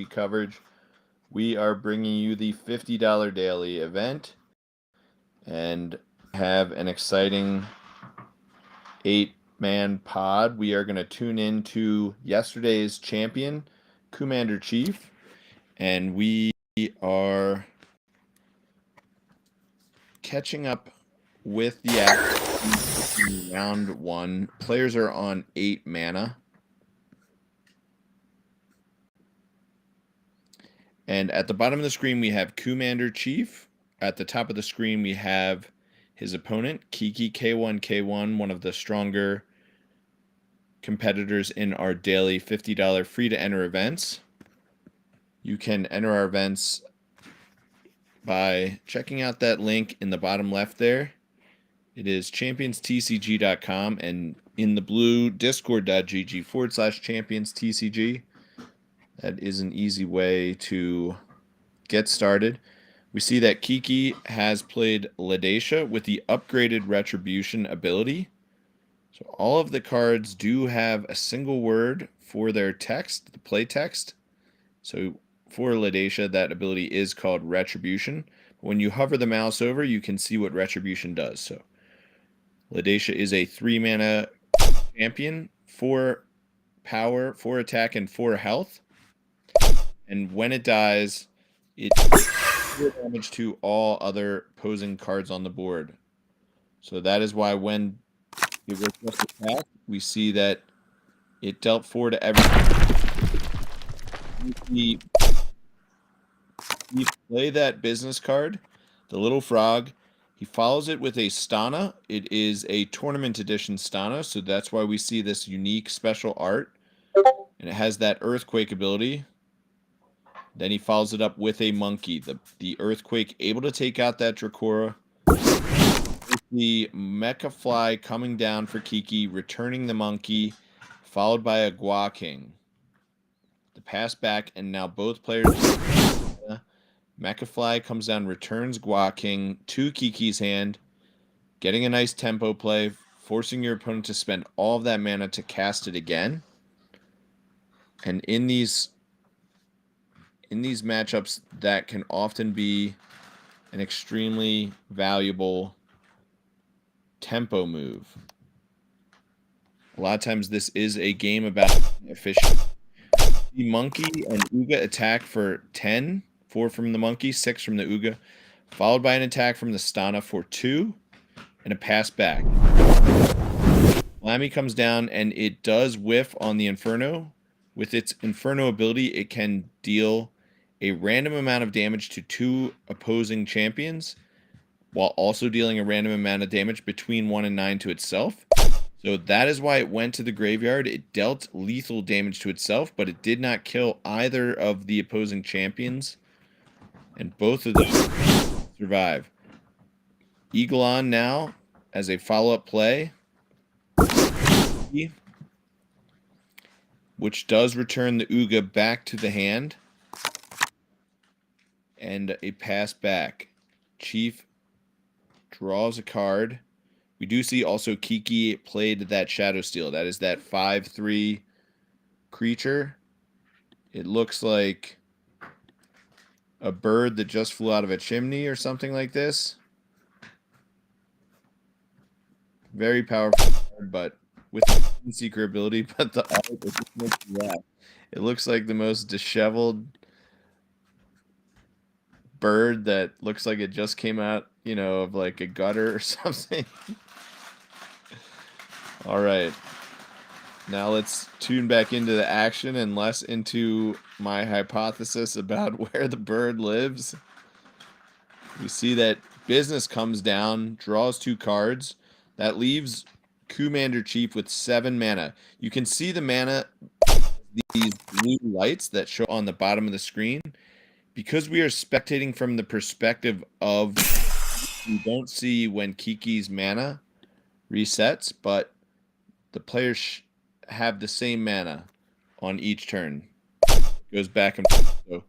coverage. We are bringing you the $50 daily event and have an exciting 8-man pod. We are going to tune into yesterday's champion, Commander Chief, and we are catching up with the action in round 1. Players are on 8 mana. And at the bottom of the screen, we have Commander Chief. At the top of the screen, we have his opponent, Kiki K1K1, one of the stronger competitors in our daily $50 free-to-enter events. You can enter our events by checking out that link in the bottom left there. It is championstcg.com, and in the blue, discord.gg/championstcg. That is an easy way to get started. We see that Kiki has played Ladasha with the upgraded Retribution ability. So all of the cards do have a single word for their text, the play text. So for Ladasha, that ability is called Retribution. When you hover the mouse over, you can see what Retribution does. So Ladasha is a 3-mana champion, 4 power, 4 attack, and 4 health. And when it dies, it deals damage to all other opposing cards on the board. So that is why when it was just attacked, we see that it dealt 4 to everything. We play that business card, the little frog. He follows it with a Stana. It is a tournament edition Stana, so that's why we see this unique special art. And it has that earthquake ability. Then he follows it up with a monkey. The earthquake able to take out that Dracora. The Mecha Fly coming down for Kiki, returning the monkey, followed by a Gua King. The pass back, and now both players. Mecha Fly comes down, returns Gua King to Kiki's hand, getting a nice tempo play, forcing your opponent to spend all of that mana to cast it again. And in these matchups, that can often be an extremely valuable tempo move. A lot of times this is a game about efficiency. The monkey and Uga attack for 10, 4 from the monkey, 6 from the Uga, followed by an attack from the Stana for 2, and a pass back. Lamy comes down, and it does whiff on the Inferno. With its Inferno ability, it can deal a random amount of damage to 2 opposing champions, while also dealing a random amount of damage between 1 and 9 to itself. So that is why it went to the graveyard. It dealt lethal damage to itself, but it did not kill either of the opposing champions. And both of those survive. Eagle-On now as a follow-up play, which does return the Uga back to the hand. And a pass back. Chief draws a card. We do see also Kiki played that Shadow Steel. That is that 5/3 creature. It looks like a bird that just flew out of a chimney or something like this. Very powerful card, but with the Seeker ability, but the art, it just makes you laugh. It looks like the most disheveled bird that looks like it just came out, of like a gutter or something. All right. Now let's tune back into the action and less into my hypothesis about where the bird lives. We see that business comes down, draws 2 cards. That leaves Commander Chief with 7 mana. You can see the mana, these blue lights that show on the bottom of the screen. Because we are spectating from the perspective of, we don't see when Kiki's mana resets, but the players have the same mana on each turn. It goes back and forth. So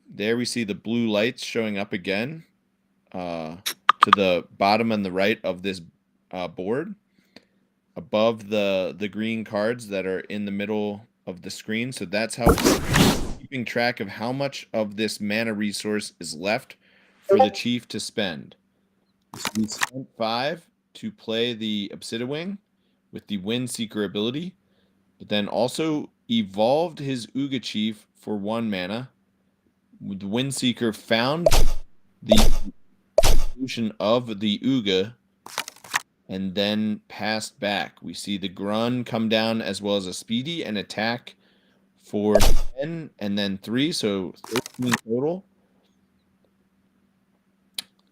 there we see the blue lights showing up again to the bottom and the right of this board, above the green cards that are in the middle of the screen. So that's how we're keeping track of how much of this mana resource is left for the chief to spend. So we spent 5 to play the Obsidiwing with the Windseeker ability, but then also evolved his Uga Chief for 1 mana. The Windseeker found the evolution of the Uga and then passed back. We see the Grun come down as well as a Speedy and attack for 10 and then 3, so 13 total.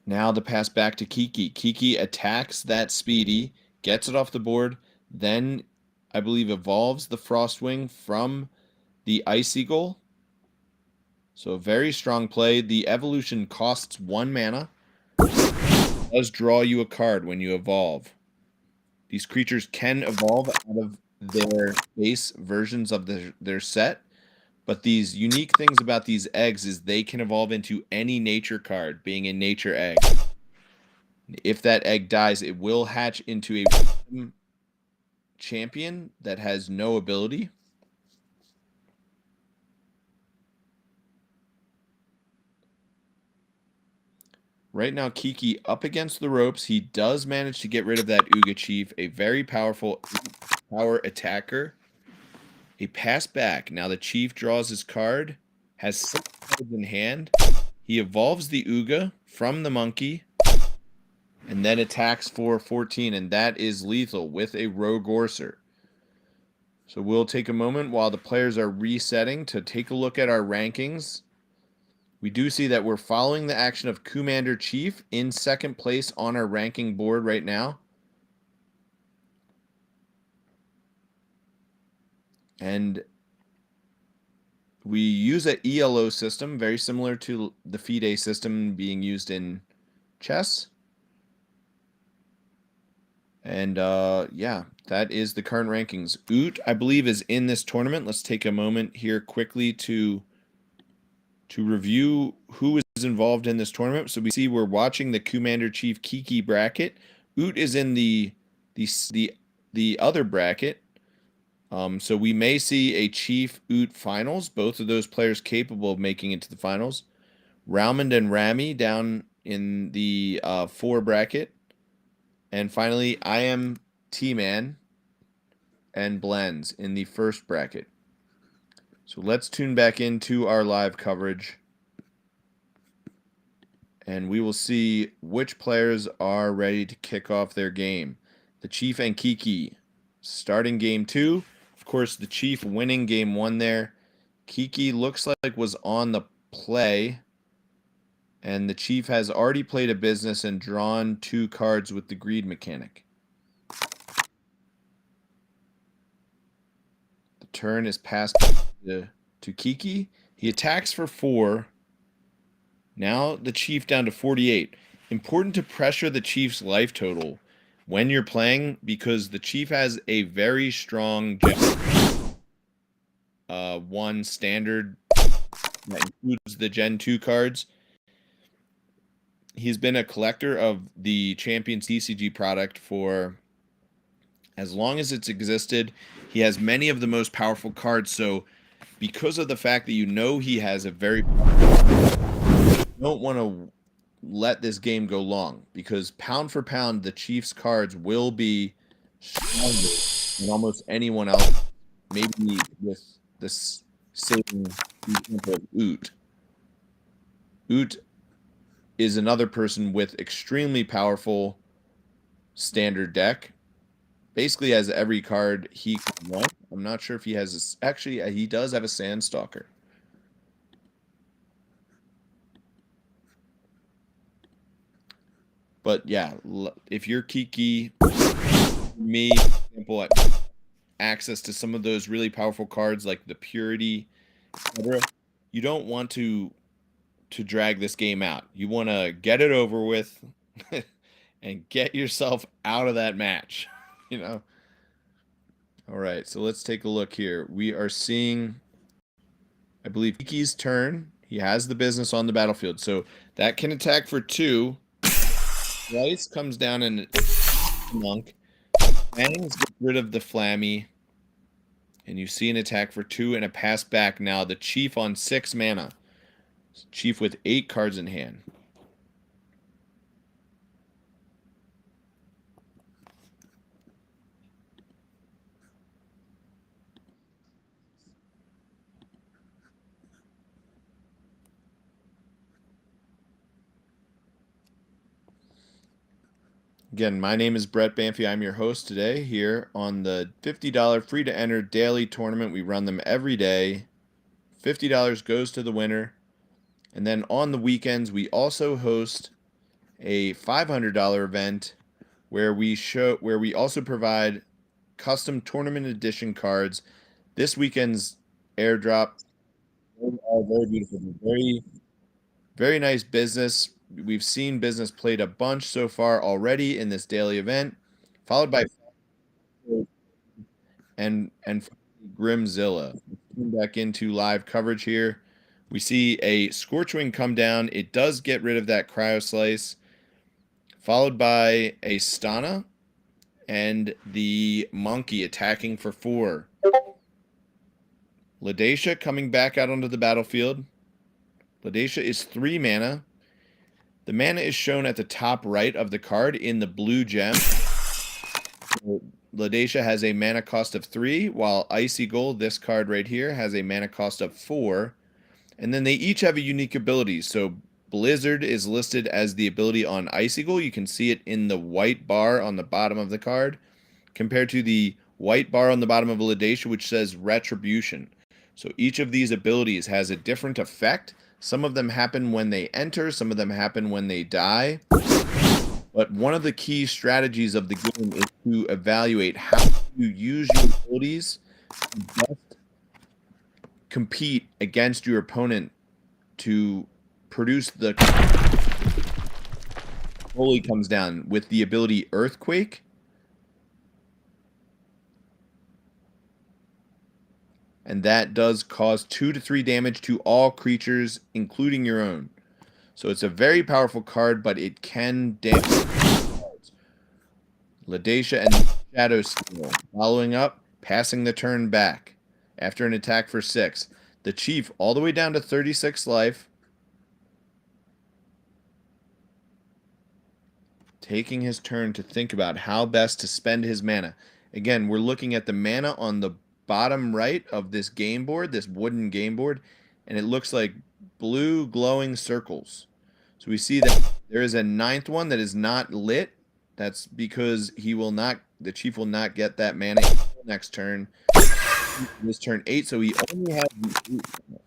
Now the pass back to Kiki. Kiki attacks that Speedy, gets it off the board, then I believe evolves the Frostwing from the Ice Eagle. So a very strong play. The evolution costs 1 mana. It does draw you a card when you evolve. These creatures can evolve out of their base versions of their set, but these unique things about these eggs is they can evolve into any nature card, being a nature egg. If that egg dies, it will hatch into a champion that has no ability. Right now, Kiki up against the ropes. He does manage to get rid of that Uga Chief, a very powerful power attacker. A pass back. Now the Chief draws his card, has 6 cards in hand. He evolves the Uga from the monkey, and then attacks for 14, and that is lethal with a Rogorser. So we'll take a moment while the players are resetting to take a look at our rankings. We do see that we're following the action of Commander Chief in 2nd place on our ranking board right now. And we use an ELO system, very similar to the FIDE system being used in chess. And yeah, that is the current rankings. Oot, I believe, is in this tournament. Let's take a moment here quickly to review who is involved in this tournament. So we see we're watching the Commander Chief Kiki bracket. Oot is in the other bracket. So we may see a Chief Oot finals, both of those players capable of making it to the finals. Raumund and Rami down in the 4 bracket. And finally, I am T-Man and Blends in the 1st bracket. So let's tune back into our live coverage, and we will see which players are ready to kick off their game. The Chief and Kiki starting game 2. Of course, the Chief winning game 1 there. Kiki looks like was on the play, and the Chief has already played a business and drawn 2 cards with the greed mechanic. The turn is passed to Kiki. He attacks for 4. Now the Chief down to 48. Important to pressure the Chief's life total when you're playing, because the Chief has a very strong 1 standard that includes the Gen 2 cards. He's been a collector of the Champions TCG product for as long as it's existed. He has many of the most powerful cards, so because of the fact that you know he has a very you don't want to let this game go long, because pound for pound the Chiefs cards will be stronger than almost anyone else, maybe with this saving example of Oot. Oot is another person with extremely powerful standard deck. Basically has every card he can want. I'm not sure if he has actually he does have a Sandstalker. But yeah, if you're Kiki, me, for example, access to some of those really powerful cards like the Purity, etc., you don't want to drag this game out. You want to get it over with and get yourself out of that match, you know. All right, so let's take a look here. We are seeing, I believe, Kiki's turn. He has the business on the battlefield, so that can attack for 2. Rice comes down and Monk. Bangs gets rid of the Flammy. And you see an attack for 2 and a pass back. Now the Chief on 6 mana. Chief with 8 cards in hand. Again, my name is Brett Banfi. I'm your host today here on the $50 free to enter daily tournament. We run them every day. $50 goes to the winner. And then on the weekends, we also host a $500 event where we also provide custom tournament edition cards. This weekend's airdrop are very beautiful. Very, very nice business. We've seen business played a bunch so far already in this daily event, followed by and Grimzilla. Back into live coverage here. We see a Scorchwing come down. It does get rid of that Cryo Slice, followed by a Stana and the Monkey attacking for 4. Ladasha coming back out onto the battlefield. Ladasha is 3 mana. The mana is shown at the top right of the card in the blue gem. Ladasha has a mana cost of 3, while Icicle, this card right here, has a mana cost of 4. And then they each have a unique ability. So Blizzard is listed as the ability on Icicle. You can see it in the white bar on the bottom of the card, compared to the white bar on the bottom of Ladasha, which says Retribution. So each of these abilities has a different effect. Some of them happen when they enter, some of them happen when they die. But one of the key strategies of the game is to evaluate how you use your abilities to best compete against your opponent to produce the Holy comes down with the ability Earthquake. And that does cause 2 to 3 damage to all creatures, including your own. So it's a very powerful card, but it can damage cards. Ladasha and Shadow Steel. Following up, passing the turn back. After an attack for 6. The Chief all the way down to 36 life. Taking his turn to think about how best to spend his mana. Again, we're looking at the mana on the bottom right of this game board, this wooden game board, and it looks like blue glowing circles. So we see that there is a 9th one that is not lit. That's because the Chief will not get that mana next turn. This turn 8, so he only has the 8.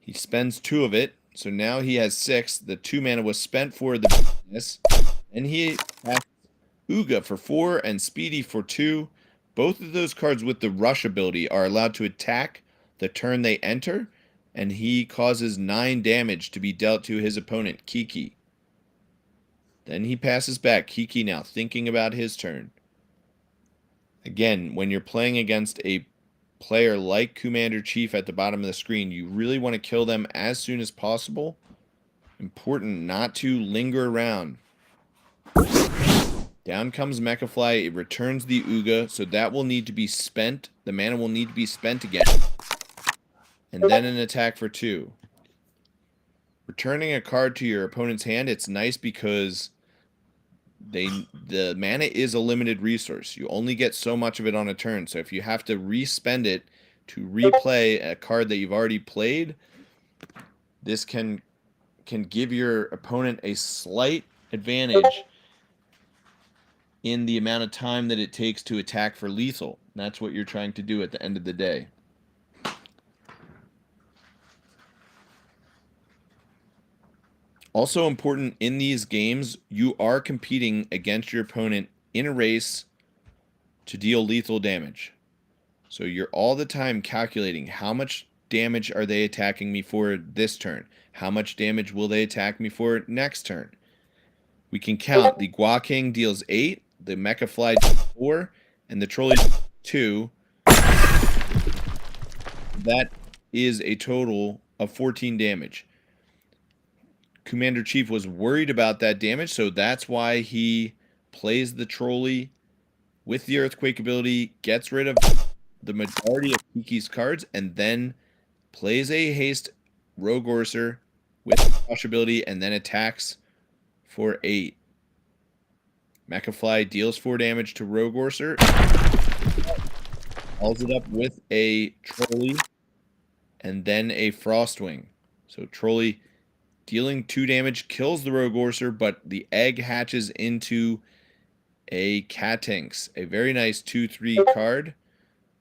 He spends 2 of it, so now he has 6. The 2 mana was spent for the business, and he has Uga for 4 and Speedy for 2. Both of those cards with the Rush ability are allowed to attack the turn they enter, and he causes 9 damage to be dealt to his opponent, Kiki. Then he passes back. Kiki now thinking about his turn. Again, when you're playing against a player like Commander Chief at the bottom of the screen, you really want to kill them as soon as possible. Important not to linger around. Down comes Mechafly. It returns the Uga, so that will need to be spent. The mana will need to be spent again. And then an attack for 2. Returning a card to your opponent's hand, it's nice because the mana is a limited resource. You only get so much of it on a turn. So if you have to re-spend it to replay a card that you've already played, this can give your opponent a slight advantage in the amount of time that it takes to attack for lethal. That's what you're trying to do at the end of the day. Also important in these games, you are competing against your opponent in a race to deal lethal damage. So you're all the time calculating how much damage are they attacking me for this turn? How much damage will they attack me for next turn? We can count. The Gua King deals 8, the Mechafly deals 4, and the Trolley 2. That is a total of 14 damage. Commander Chief was worried about that damage, so that's why he plays the Trolley with the Earthquake ability, gets rid of the majority of Kiki's cards, and then plays a haste Rogorser with Crush ability, and then attacks for 8. Mechafly deals 4 damage to Rogorser, follows it up with a Trolley, and then a Frostwing. So Trolley dealing 2 damage, kills the Rogorser, but the egg hatches into a Catinks. A very nice 2/3 card.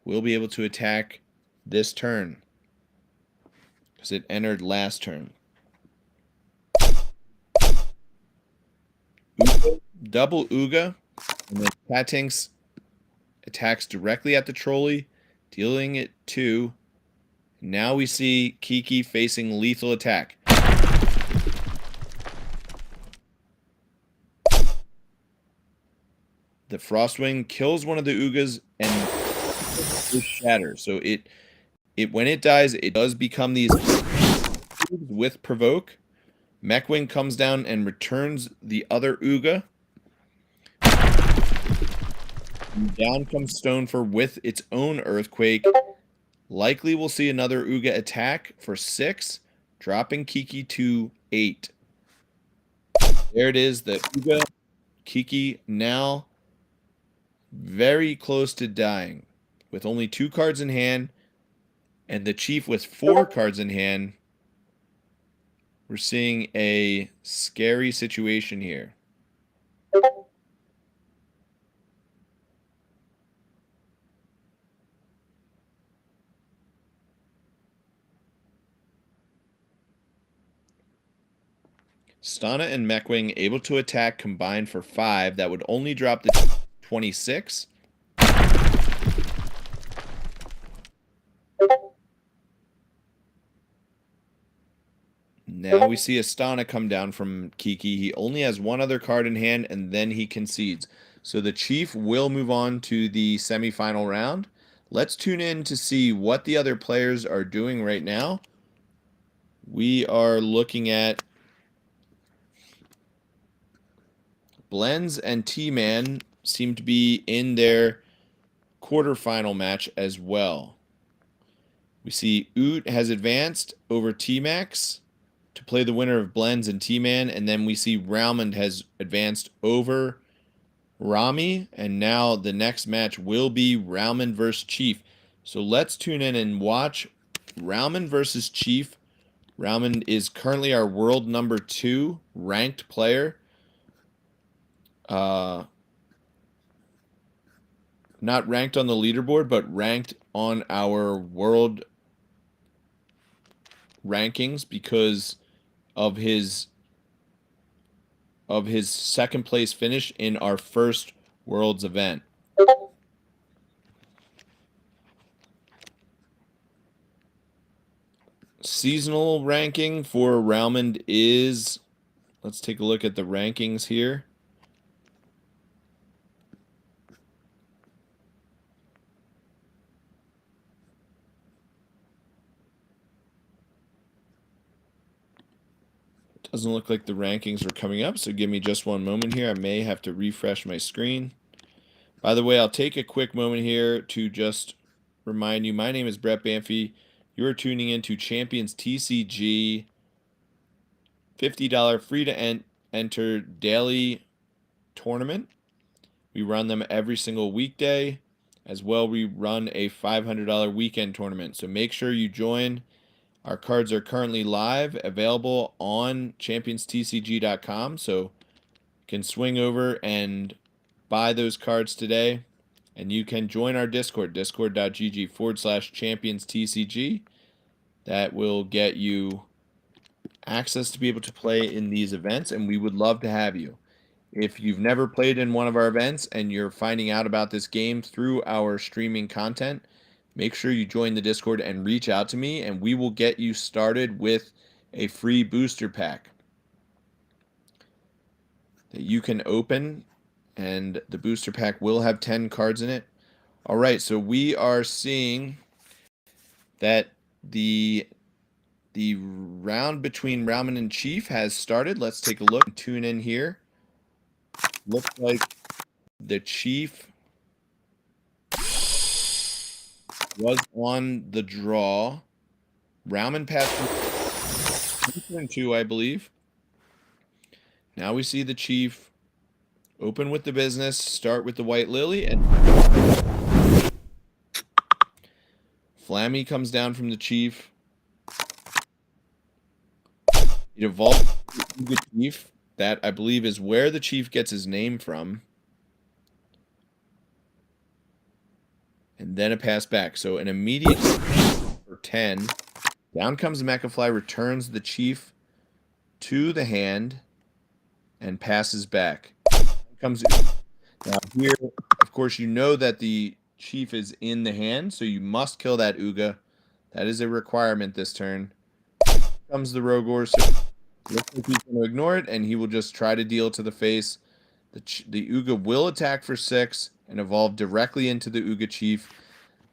Will be able to attack this turn, because it entered last turn. Uga, double Uga, and then Catinks attacks directly at the Trolley, dealing it 2. Now we see Kiki facing lethal attack. The Frostwing kills one of the Ugas and shatter. So it when it dies, it does become these with provoke. Mechwing comes down and returns the other Uga. And down comes Stonefur with its own Earthquake. Likely we'll see another Uga attack for 6, dropping Kiki to 8. There it is, the Uga. Kiki now very close to dying, with only 2 cards in hand, and the Chief with 4 cards in hand. We're seeing a scary situation here. Stana and Mechwing able to attack combined for 5. That would only drop the 26. Now we see Astana come down from Kiki. He only has 1 other card in hand, and then he concedes. So the Chief will move on to the semifinal round. Let's tune in to see what the other players are doing right now. We are looking at Blends and T-Man seem to be in their quarterfinal match as well. We see Oot has advanced over T-Max to play the winner of Blends and T-Man, and then we see Raumund has advanced over Rami, and now the next match will be Raumund versus Chief. So let's tune in and watch Raumund versus Chief. Raumund is currently our world number 2 ranked player. Not ranked on the leaderboard, but ranked on our world rankings because of his second place finish in our first Worlds event. Seasonal ranking for Raumund is, let's take a look at the rankings here. Doesn't look like the rankings are coming up, so give me just one moment here. I may have to refresh my screen. By the way, I'll take a quick moment here to just remind you, my name is Brett Banfi. You're tuning into Champions TCG, $50 free to enter daily tournament. We run them every single weekday. As well, we run a $500 weekend tournament. So make sure you join. Our cards are currently live, available on championstcg.com, so you can swing over and buy those cards today. And you can join our Discord, discord.gg/championstcg. That will get you access to be able to play in these events, and we would love to have you. If you've never played in one of our events and you're finding out about this game through our streaming content, make sure you join the Discord and reach out to me, and we will get you started with a free booster pack that you can open, and the booster pack will have 10 cards in it. All right, so we are seeing that the round between Raumund and Chief has started. Let's take a look and tune in here. Looks like the Chief was on the draw. Rauman passed turn 2, I believe. Now we see the chief open with the business, start with the white lily, and Flammy comes down from the chief. It evolves the chief. That, I believe, is where the chief gets his name from. And then a pass back. So an immediate for 10. Down comes Mechafly, returns the chief to the hand, and passes back. Comes now here, of course, you know that the chief is in the hand, so you must kill that Uga. That is a requirement this turn. Comes the Rogor, so looks like he's going to ignore it, and he will just try to deal to the face. The Uga will attack for 6 and evolve directly into the Uga chief.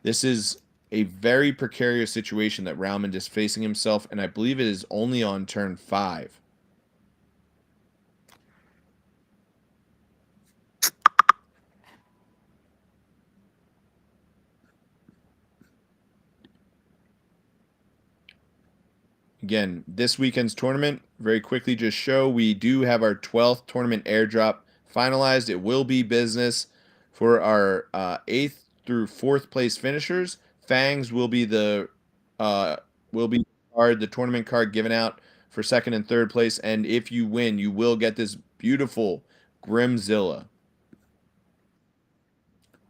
This is a very precarious situation that Rauman is facing himself, and I believe it is only on turn 5. Again, this weekend's tournament, very quickly just show we do have our 12th tournament airdrop finalized. It will be business for our 8th through 4th place finishers. Fangs will be the card, the tournament card given out for 2nd and 3rd place. And if you win, you will get this beautiful Grimzilla.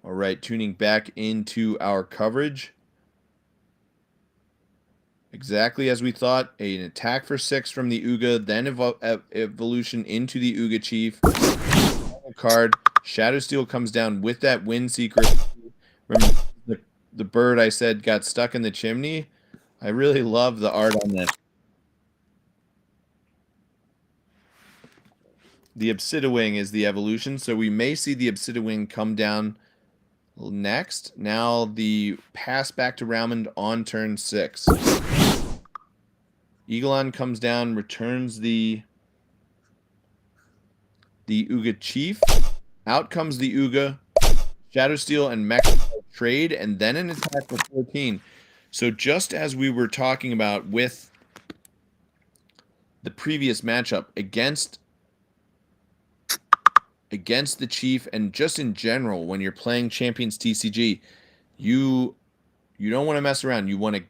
All right, tuning back into our coverage. Exactly as we thought, an attack for 6 from the Uga, then evolution into the Uga Chief. Card, Shadow Steel comes down with that Wind Seeker. Remember the bird I said got stuck in the chimney? I really love the art on this. The Obsidiwing is the evolution, so we may see the Obsidiwing come down next. Now the pass back to Rauman on turn 6. Eaglon comes down, returns the Uga Chief. Out comes the Uga. Shadow Steel and Mech trade, and then an attack for 14. So just as we were talking about with the previous matchup against the Chief, and just in general, when you're playing Champions TCG, you don't want to mess around. You want to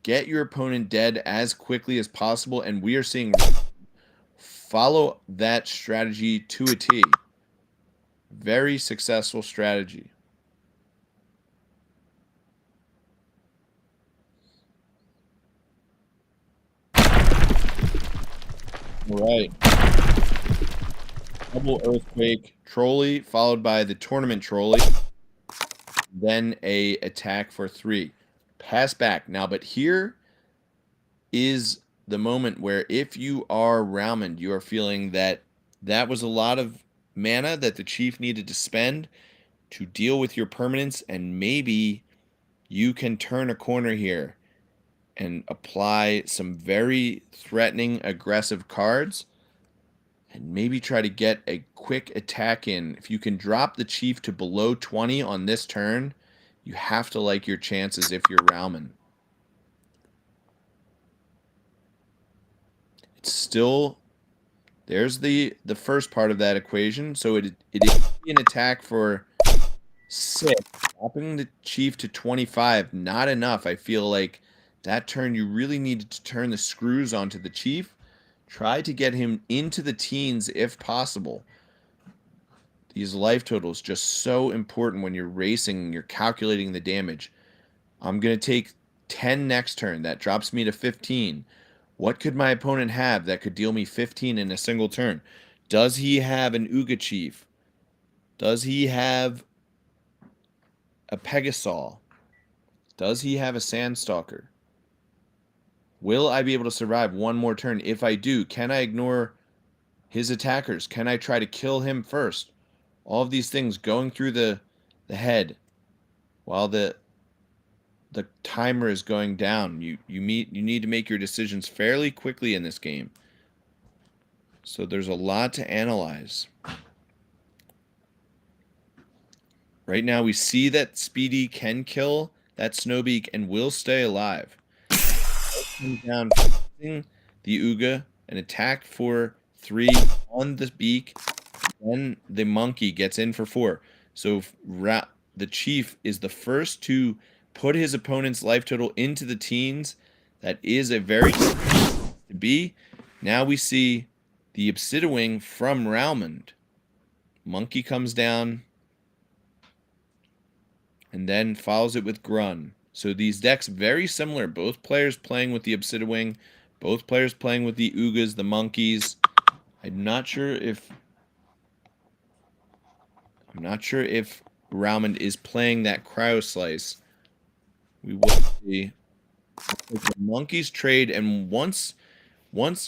get your opponent dead as quickly as possible, and we are seeing follow that strategy to a T. Very successful strategy. All right. Double Earthquake Trolley, followed by the Tournament Trolley. Then a attack for 3. Pass back. Now, but here is the moment where if you are Rauman, you are feeling that was a lot of mana that the Chief needed to spend to deal with your permanents, and maybe you can turn a corner here and apply some very threatening, aggressive cards and maybe try to get a quick attack in. If you can drop the Chief to below 20 on this turn, you have to like your chances if you're Rauman. It's still, there's the first part of that equation. So it is an attack for 6. Dropping the Chief to 25, not enough. I feel like that turn you really needed to turn the screws onto the Chief. Try to get him into the teens if possible. These life totals just so important when you're racing, you're calculating the damage. I'm going to take 10 next turn. That drops me to 15. What could my opponent have that could deal me 15 in a single turn? Does he have an Uga Chief? Does he have a Pegasaur? Does he have a Sandstalker? Will I be able to survive one more turn? If I do, can I ignore his attackers? Can I try to kill him first? All of these things going through the head while the timer is going down. You need to make your decisions fairly quickly in this game. So there's a lot to analyze. Right now we see that Speedy can kill that Snowbeak and will stay alive. Comes down, the Uga, an attack for 3 on the beak. Then the monkey gets in for 4. So the chief is the first to put his opponent's life total into the teens. That is a very to be. Now we see the Obsidiwing from Ralmond. Monkey comes down and then follows it with Grun. So these decks very similar. Both players playing with the Obsidiwing, both players playing with the Ugas, the monkeys. I'm not sure if Ralmond is playing that Cryo Slice. We will see. The monkeys trade, and once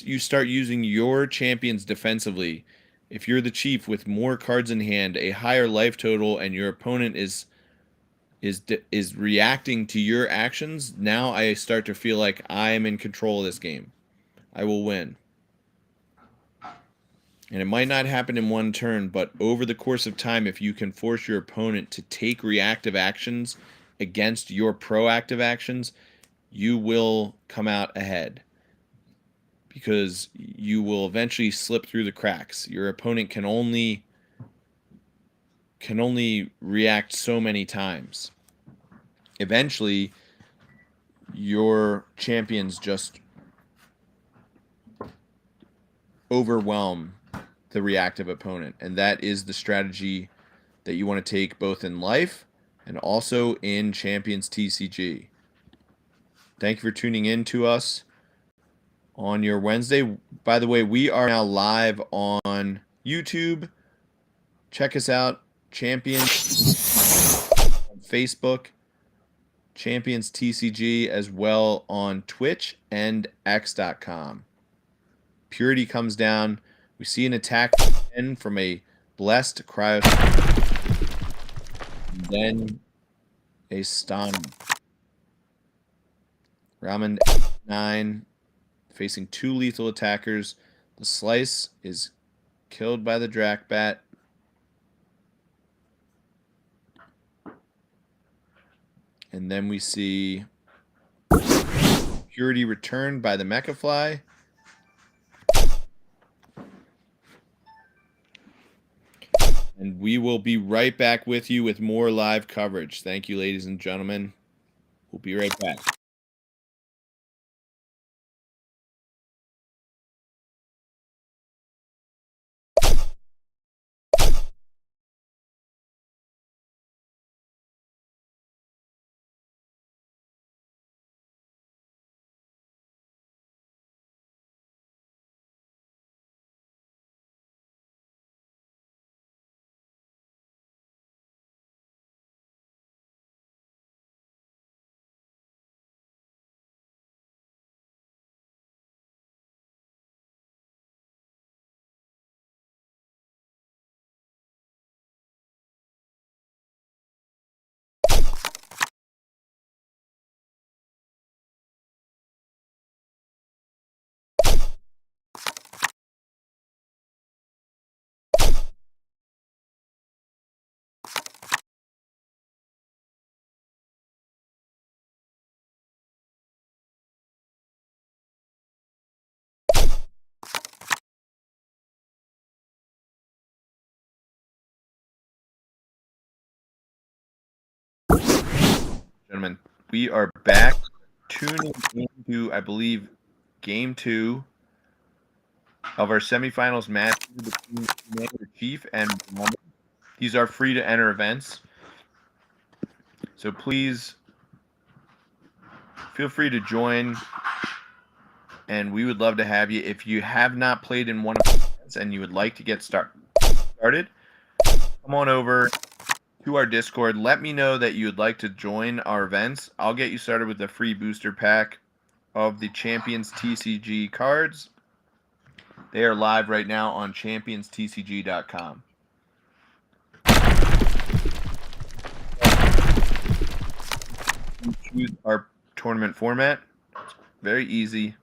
you start using your champions defensively, if you're the chief with more cards in hand, a higher life total, and your opponent is reacting to your actions, now I start to feel like I am in control of this game. I will win. And it might not happen in one turn, but over the course of time, if you can force your opponent to take reactive actions against your proactive actions, you will come out ahead. Because you will eventually slip through the cracks. Your opponent can only react so many times. Eventually, your champions just overwhelm the reactive opponent, and that is the strategy that you want to take both in life and also in Champions TCG. Thank you for tuning in to us on your Wednesday. By the way, we are now live on YouTube. Check us out, Champions on Facebook, Champions TCG, as well on Twitch and X.com. Purity comes down. We see an attack from a blessed Cryo, and then a stun. Ramen 9 facing 2 lethal attackers. The Slice is killed by the Drakbat. And then we see Purity returned by the Mechafly. And we will be right back with you with more live coverage. Thank you, ladies and gentlemen. We'll be right back. Gentlemen, we are back tuning into, I believe, Game 2 of our semifinals match between Commander Chief and Ralmond. These are free to enter events. So please feel free to join, and we would love to have you. If you have not played in one of the events and you would like to get started, come on over to our Discord. Let me know that you would like to join our events. I'll get you started with the free booster pack of the Champions TCG cards. They are live right now on championstcg.com. Choose our tournament format. It's very easy.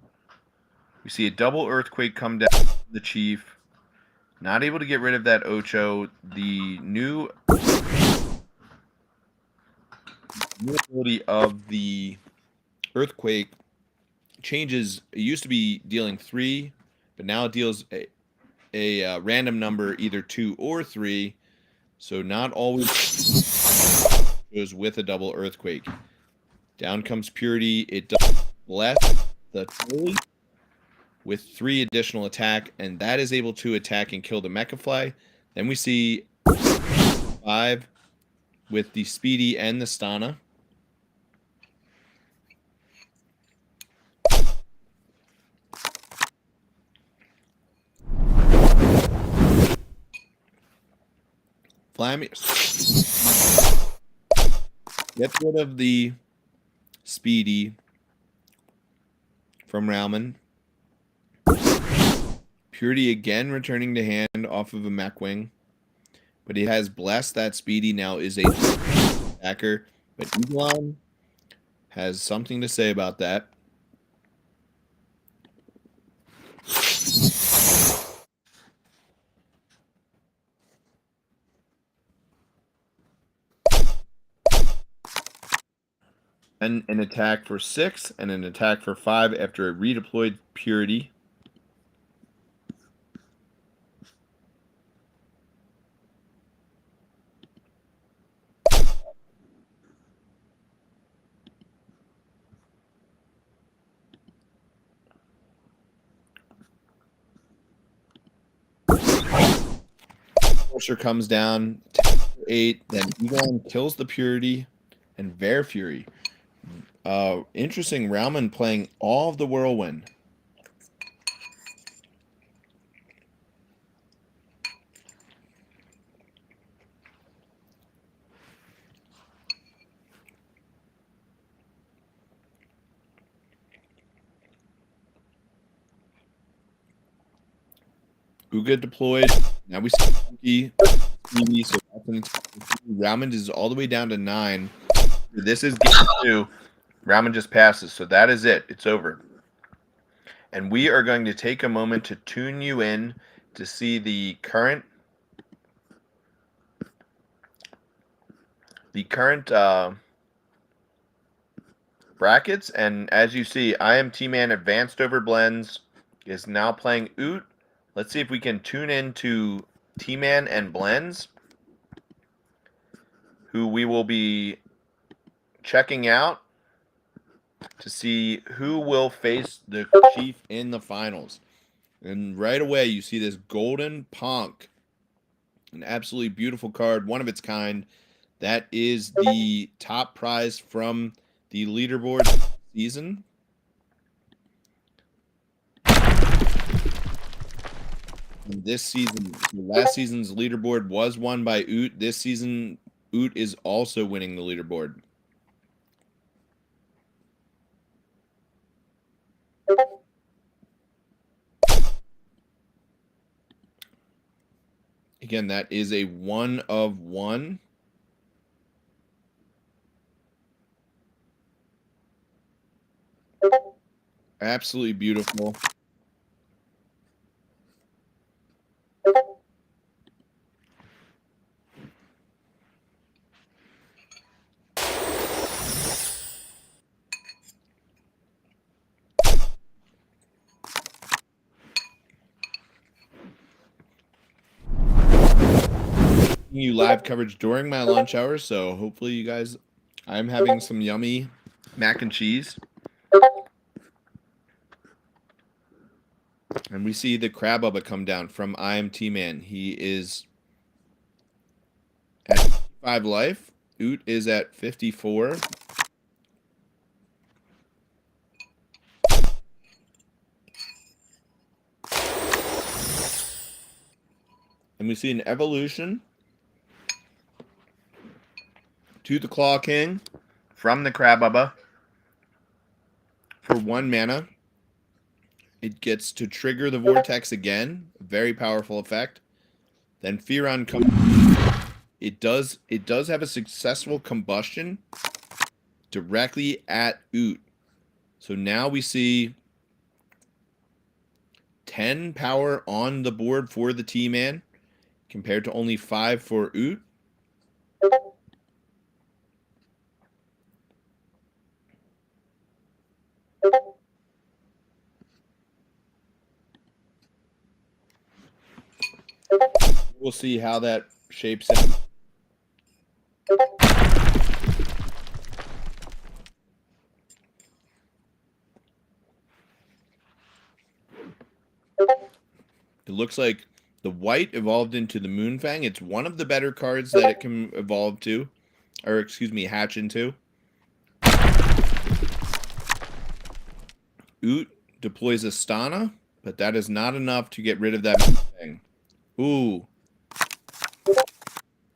We see a double Earthquake come down from the Chief. Not able to get rid of that Ocho. The new ability of the Earthquake changes. It used to be dealing 3, but now it deals a random number, either 2 or 3. So not always goes with a double Earthquake. Down comes Purity. It does bless the Trolley with 3 additional attack, and that is able to attack and kill the Mechafly. Then we see 5 with the Speedy and the Stana. Flammy. Get rid of the Speedy from Rauman. Purity again returning to hand off of a Mechwing. But he has blessed that Speedy, now is a attacker. But Eaglon has something to say about that. And an attack for 6 and an attack for 5 after a redeployed Purity. Forcer comes down, 8, then Egon kills the Purity and Fury. Interesting, Rauman playing all of the Whirlwind. Uga deployed. Now we see Funky, Stevie, so Rauman is all the way down to 9. This is game 2. Rauman just passes, so that is it. It's over. And we are going to take a moment to tune you in to see the current brackets. And as you see, I Am T-Man advanced over Blends is now playing Oot. Let's see if we can tune in to T-Man and Blends, who we will be checking out to see who will face the Chief in the finals. And right away, you see this Golden Ponk, an absolutely beautiful card, one of its kind. That is the top prize from the leaderboard season. And this season, last season's leaderboard was won by Oot. This season, Oot is also winning the leaderboard. Again, that is a 1 of 1. Absolutely beautiful. You live coverage during my lunch hour, so hopefully you guys, I'm having some yummy mac and cheese. And we see the Crabubba come down from I Am T-Man. He is at 55 life. Oot is at 54. And we see an evolution to the Claw King from the Crabubba for 1 mana. It gets to trigger the Vortex again. Very powerful effect. Then Fearon comes. It does have a successful combustion directly at Oot. So now we see 10 power on the board for the T-Man compared to only 5 for Oot. We'll see how that shapes out. It looks like the white evolved into the Moonfang. It's one of the better cards that it can evolve to, or excuse me, hatch into. Oot deploys Astana, but that is not enough to get rid of that Moonfang. Ooh.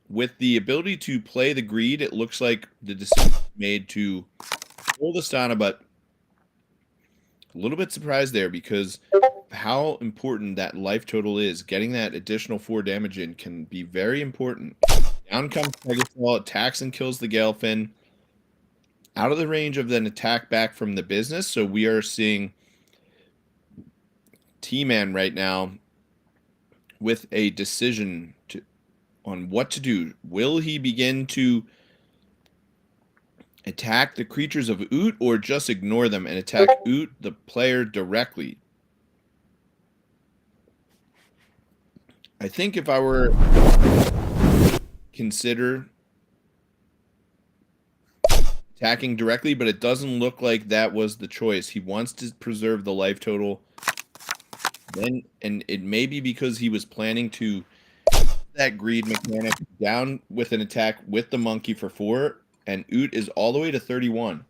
With the ability to play the greed, it looks like the decision made to hold Astana, but a little bit surprised there because how important that life total is. Getting that additional 4 damage in can be very important. Down comes Pegasus, attacks and kills the Galefin. Out of the range of an attack back from the business, so we are seeing T-Man right now with a decision on what to do. Will he begin to attack the creatures of Oot or just ignore them and attack Oot, the player, directly? I think if I were consider attacking directly, but it doesn't look like that was the choice. He wants to preserve the life total. Then, and it may be because he was planning to that greed mechanic down with an attack with the monkey for 4, and Oot is all the way to 31.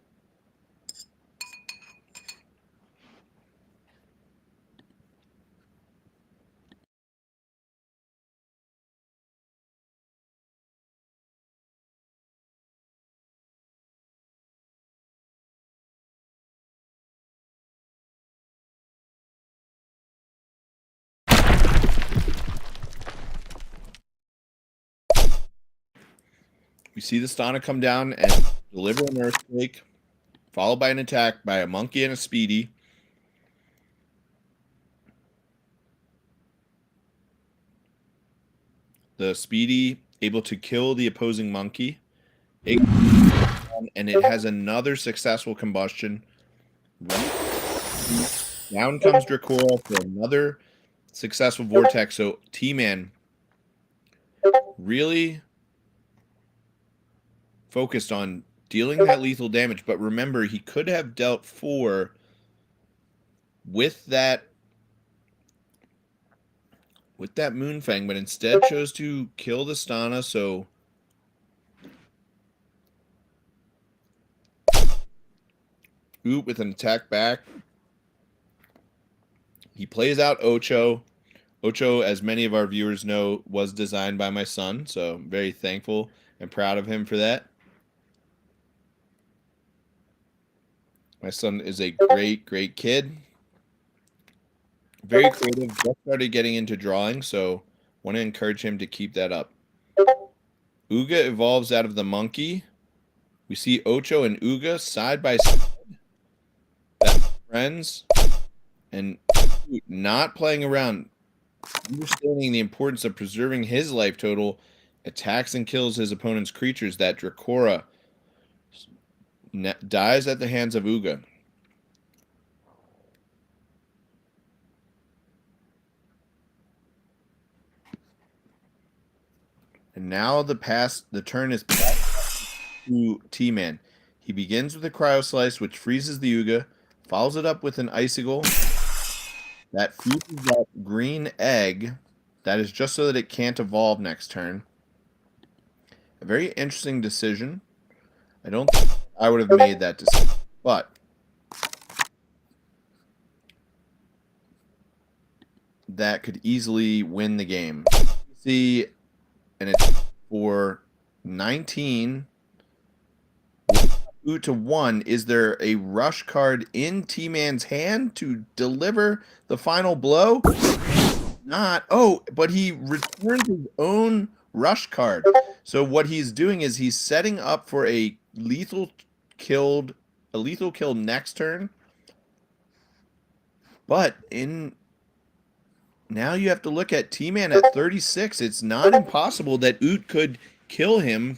We see the Stana come down and deliver an Earthquake, followed by an attack by a monkey and a Speedy. The Speedy able to kill the opposing monkey. And it has another successful combustion. Down comes Dracora for another successful Vortex. So T-Man really focused on dealing that lethal damage, but remember, he could have dealt 4 with that Moonfang, but instead chose to kill the Stana. So Oot with an attack back. He plays out Ocho. Ocho, as many of our viewers know, was designed by my son, so I'm very thankful and proud of him for that. My son is a great, great kid. Very creative. Just started getting into drawing, so want to encourage him to keep that up. Uga evolves out of the monkey. We see Ocho and Uga side by side. Best friends. And not playing around. Understanding the importance of preserving his life total. Attacks and kills his opponent's creatures. That Dracora dies at the hands of Uga. And now the turn is passed to T-Man. He begins with a Cryo Slice, which freezes the Uga, follows it up with an Icicle that fuses that green egg. That is just so that it can't evolve next turn. A very interesting decision. I don't think I would have made that decision, but that could easily win the game. See, and it's for 19. To 1. Is there a rush card in T-Man's hand to deliver the final blow? Not. Oh, but he returns his own rush card. So what he's doing is he's setting up for a lethal kill next turn. But now you have to look at T-Man at 36. It's not impossible that Oot could kill him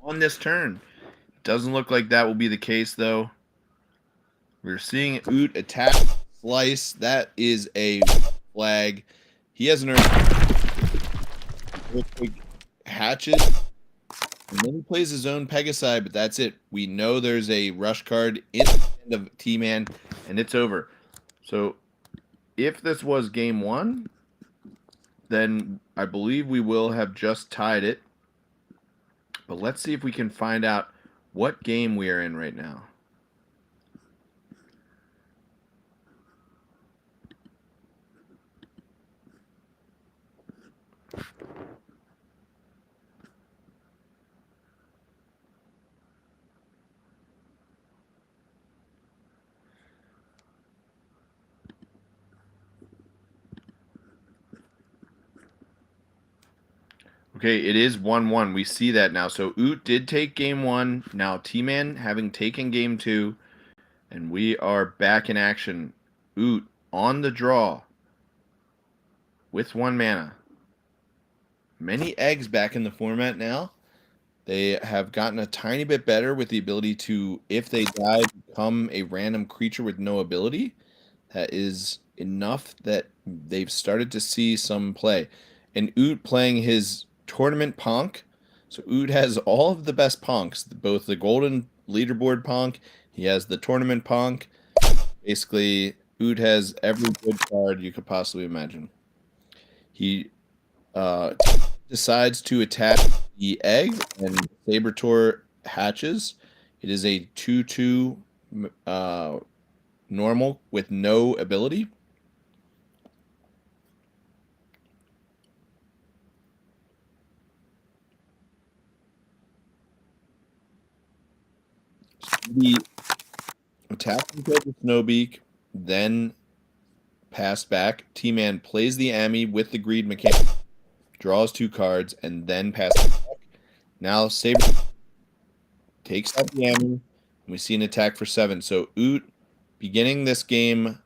on this turn. Doesn't look like that will be the case, though. We're seeing Oot attack Slice. That is a flag. He has an Earth. real quick hatches, and then he plays his own Pegasi, but that's it. We know there's a rush card in the end of T-Man, and it's over. So if this was game one, then I believe we will have just tied it. But let's see if we can find out what game we are in right now. Okay, it is 1-1. We see that now. So Oot did take game one. Now T-Man having taken game two. And we are back in action. Oot on the draw with 1 mana. Many eggs back in the format now. They have gotten a tiny bit better with the ability to, if they die, become a random creature with no ability. That is enough that they've started to see some play. And Oot playing his tournament Ponk. So Oot has all of the best Ponks, both the golden leaderboard Ponk, he has the tournament Ponk. Basically, Oot has every good card you could possibly imagine. He decides to attack the egg, and Sabertor hatches. It is a 2/2 normal with no ability. The attacking killed the Snowbeak, then pass back. T-Man plays the Ami with the greed mechanic, draws 2 cards, and then passes back. Now Saber takes out the Ami, and we see an attack for 7. So Oot beginning this game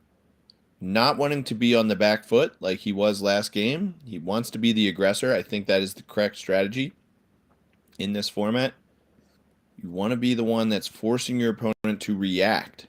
not wanting to be on the back foot like he was last game. He wants to be the aggressor. I think that is the correct strategy in this format. You want to be the one that's forcing your opponent to react.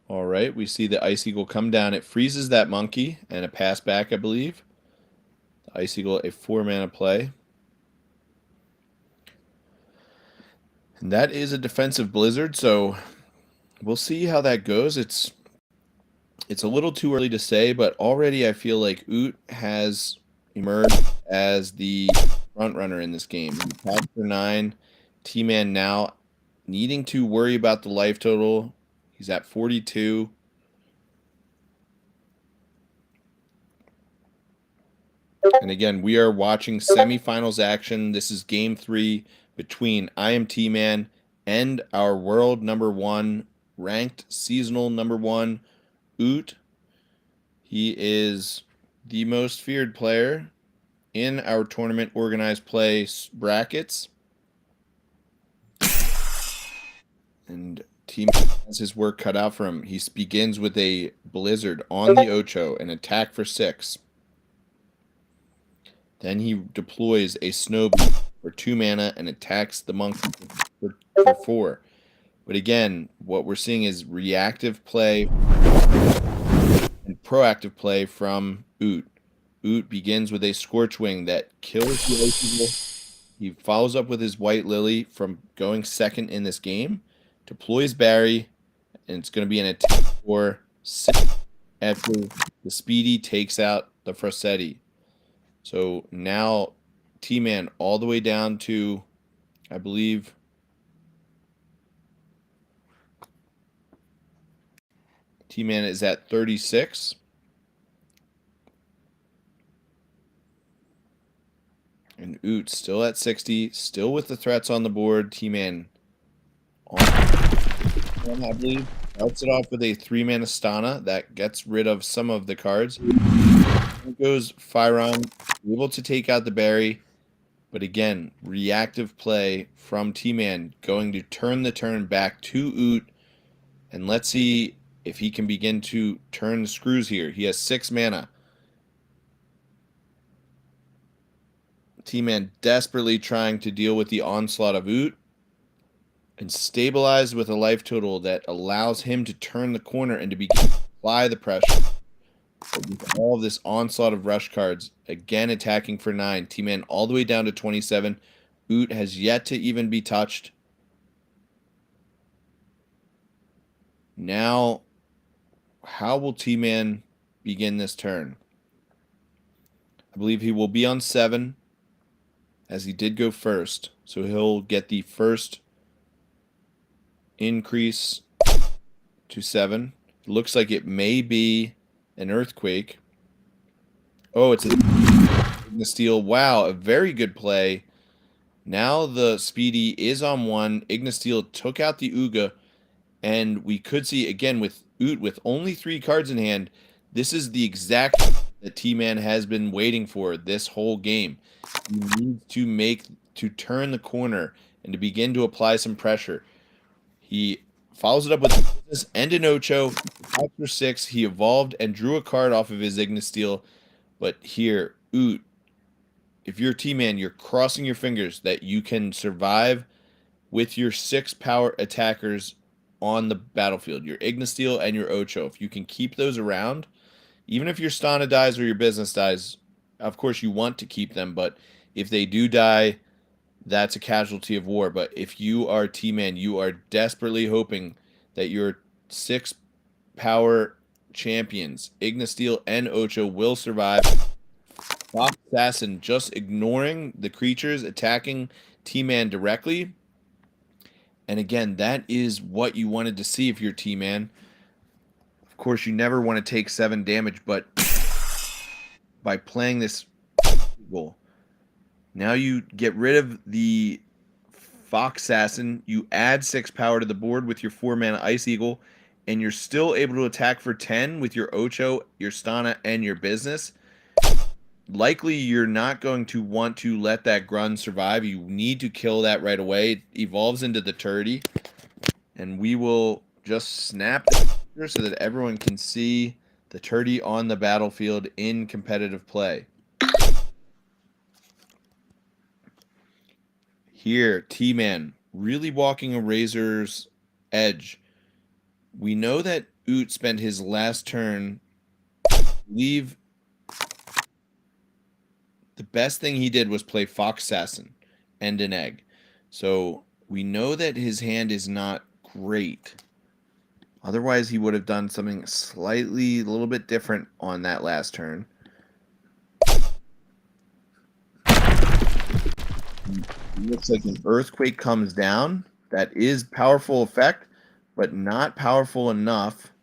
All right, we see the Ice Eagle come down. It freezes that monkey and a pass back, I believe. The Ice Eagle, a 4 mana play. And that is a defensive blizzard, so we'll see how that goes. It's a little too early to say, but already I feel like Oot has emerged as the front runner in this game. He tagged for 9. T-Man now needing to worry about the life total. He's at 42. And again, we are watching semifinals action. This is game 3 between I Am T-Man and our world number 1, ranked seasonal number 1, Oot. He is the most feared player in our tournament organized play brackets. And T-Man has his work cut out for him. He begins with a blizzard on the Ocho, an attack for 6. Then he deploys a Snowbeak for 2 mana and attacks the monkey for 4. But again, what we're seeing is reactive play and proactive play from Oot. Oot begins with a Scorchwing that kills the Ice Eagle. He follows up with his White Lily from going second in this game, deploys Barry, and it's going to be an attack for 6 after the Speedy takes out the Frossetti. So now T-Man all the way down to, I believe, T-Man is at 36. And Oot still at 60, still with the threats on the board. T-Man on, I believe, starts it off with a 3 mana Stana that gets rid of some of the cards. Here goes Firon, able to take out the Barry. But again, reactive play from T-Man, going to turn the turn back to Oot. And let's see if he can begin to turn the screws here. He has 6 mana. T-Man desperately trying to deal with the onslaught of Oot and stabilize with a life total that allows him to turn the corner and to begin to apply the pressure. But with all of this onslaught of rush cards, again attacking for 9. T-Man all the way down to 27. Oot has yet to even be touched. Now, how will T-Man begin this turn? I believe he will be on 7, as he did go first. So he'll get the first increase to 7. It looks like it may be an earthquake. Oh, it's a steal. Wow, a very good play. Now the Speedy is on 1. Ignasteel took out the Uga, and we could see again with Oot with only 3 cards in hand. This is the exact that T-Man has been waiting for this whole game. He needs to turn the corner and to begin to apply some pressure. He follows it up with this and an Ocho. 5 for 6. He evolved and drew a card off of his Ignasteel. But here, Oot, if you're T-Man, you're crossing your fingers that you can survive with your 6 power attackers on the battlefield, your Ignasteel and your Ocho. If you can keep those around, even if your Stana dies or your business dies, of course you want to keep them, but if they do die, that's a casualty of war. But if you are T-Man, you are desperately hoping that your 6 power champions, Ignasteel and Ocho, will survive. Fox Assassin just ignoring the creatures attacking T-Man directly. And again, that is what you wanted to see if you're T-Man. Of course, you never want to take 7 damage, but by playing this goal, now you get rid of the Fox Assassin, you add 6 power to the board with your 4-mana Ice Eagle, and you're still able to attack for 10 with your Ocho, your Stana, and your business. Likely, you're not going to want to let that Grunn survive. You need to kill that right away. It evolves into the Turdy, and we will just snap it so that everyone can see the Turdy on the battlefield in competitive play. Here, T-Man really walking a razor's edge. We know that Oot spent his last turn. The best thing he did was play Fox Assassin and an egg. So we know that his hand is not great. Otherwise, he would have done something slightly, a little bit different on that last turn. Looks like an earthquake comes down. That is powerful effect, but not powerful enough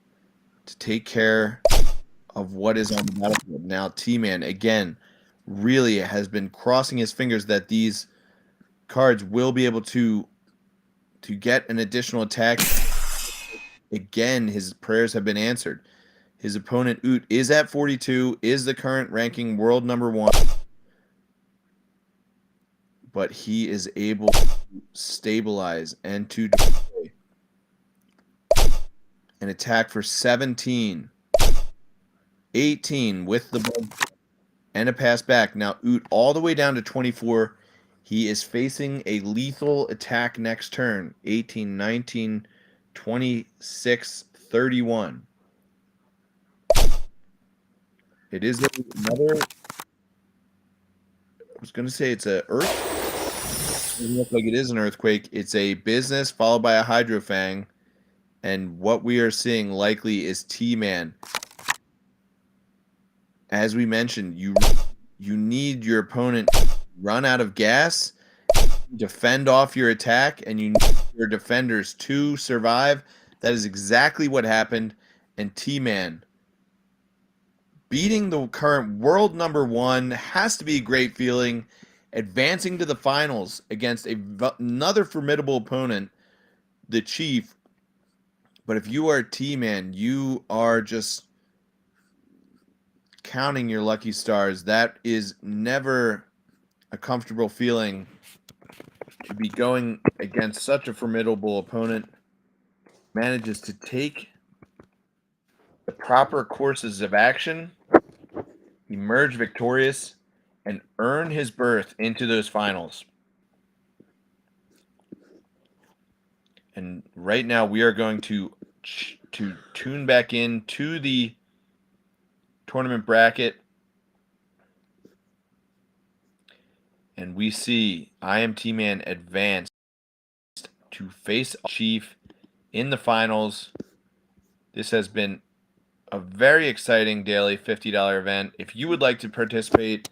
to take care of what is on the battlefield. Now, T-Man, again, really has been crossing his fingers that these cards will be able to get an additional attack. Again, his prayers have been answered. His opponent, Oot, is at 42, is the current ranking world number 1. But he is able to stabilize and to deploy an attack for 17. 18 with the bug and a pass back. Now, Oot all the way down to 24. He is facing a lethal attack next turn. 18, 19, 26, 31. It is another... I was going to say it's an earth. It doesn't look like it is an earthquake. It's a business followed by a Hydrofang. And what we are seeing likely is T-Man. As we mentioned, you need your opponent to run out of gas, defend off your attack, and you need your defenders to survive. That is exactly what happened. And T-Man, beating the current world number 1 has to be a great feeling. Advancing to the finals against another formidable opponent, the Chief. But if you are T-Man, you are just counting your lucky stars. That is never a comfortable feeling to be going against such a formidable opponent. Manages to take the proper courses of action, emerge victorious, and earn his berth into those finals. And right now we are going to tune back in to the tournament bracket. And we see T-Man advanced to face Chief in the finals. This has been a very exciting daily $50 event. If you would like to participate,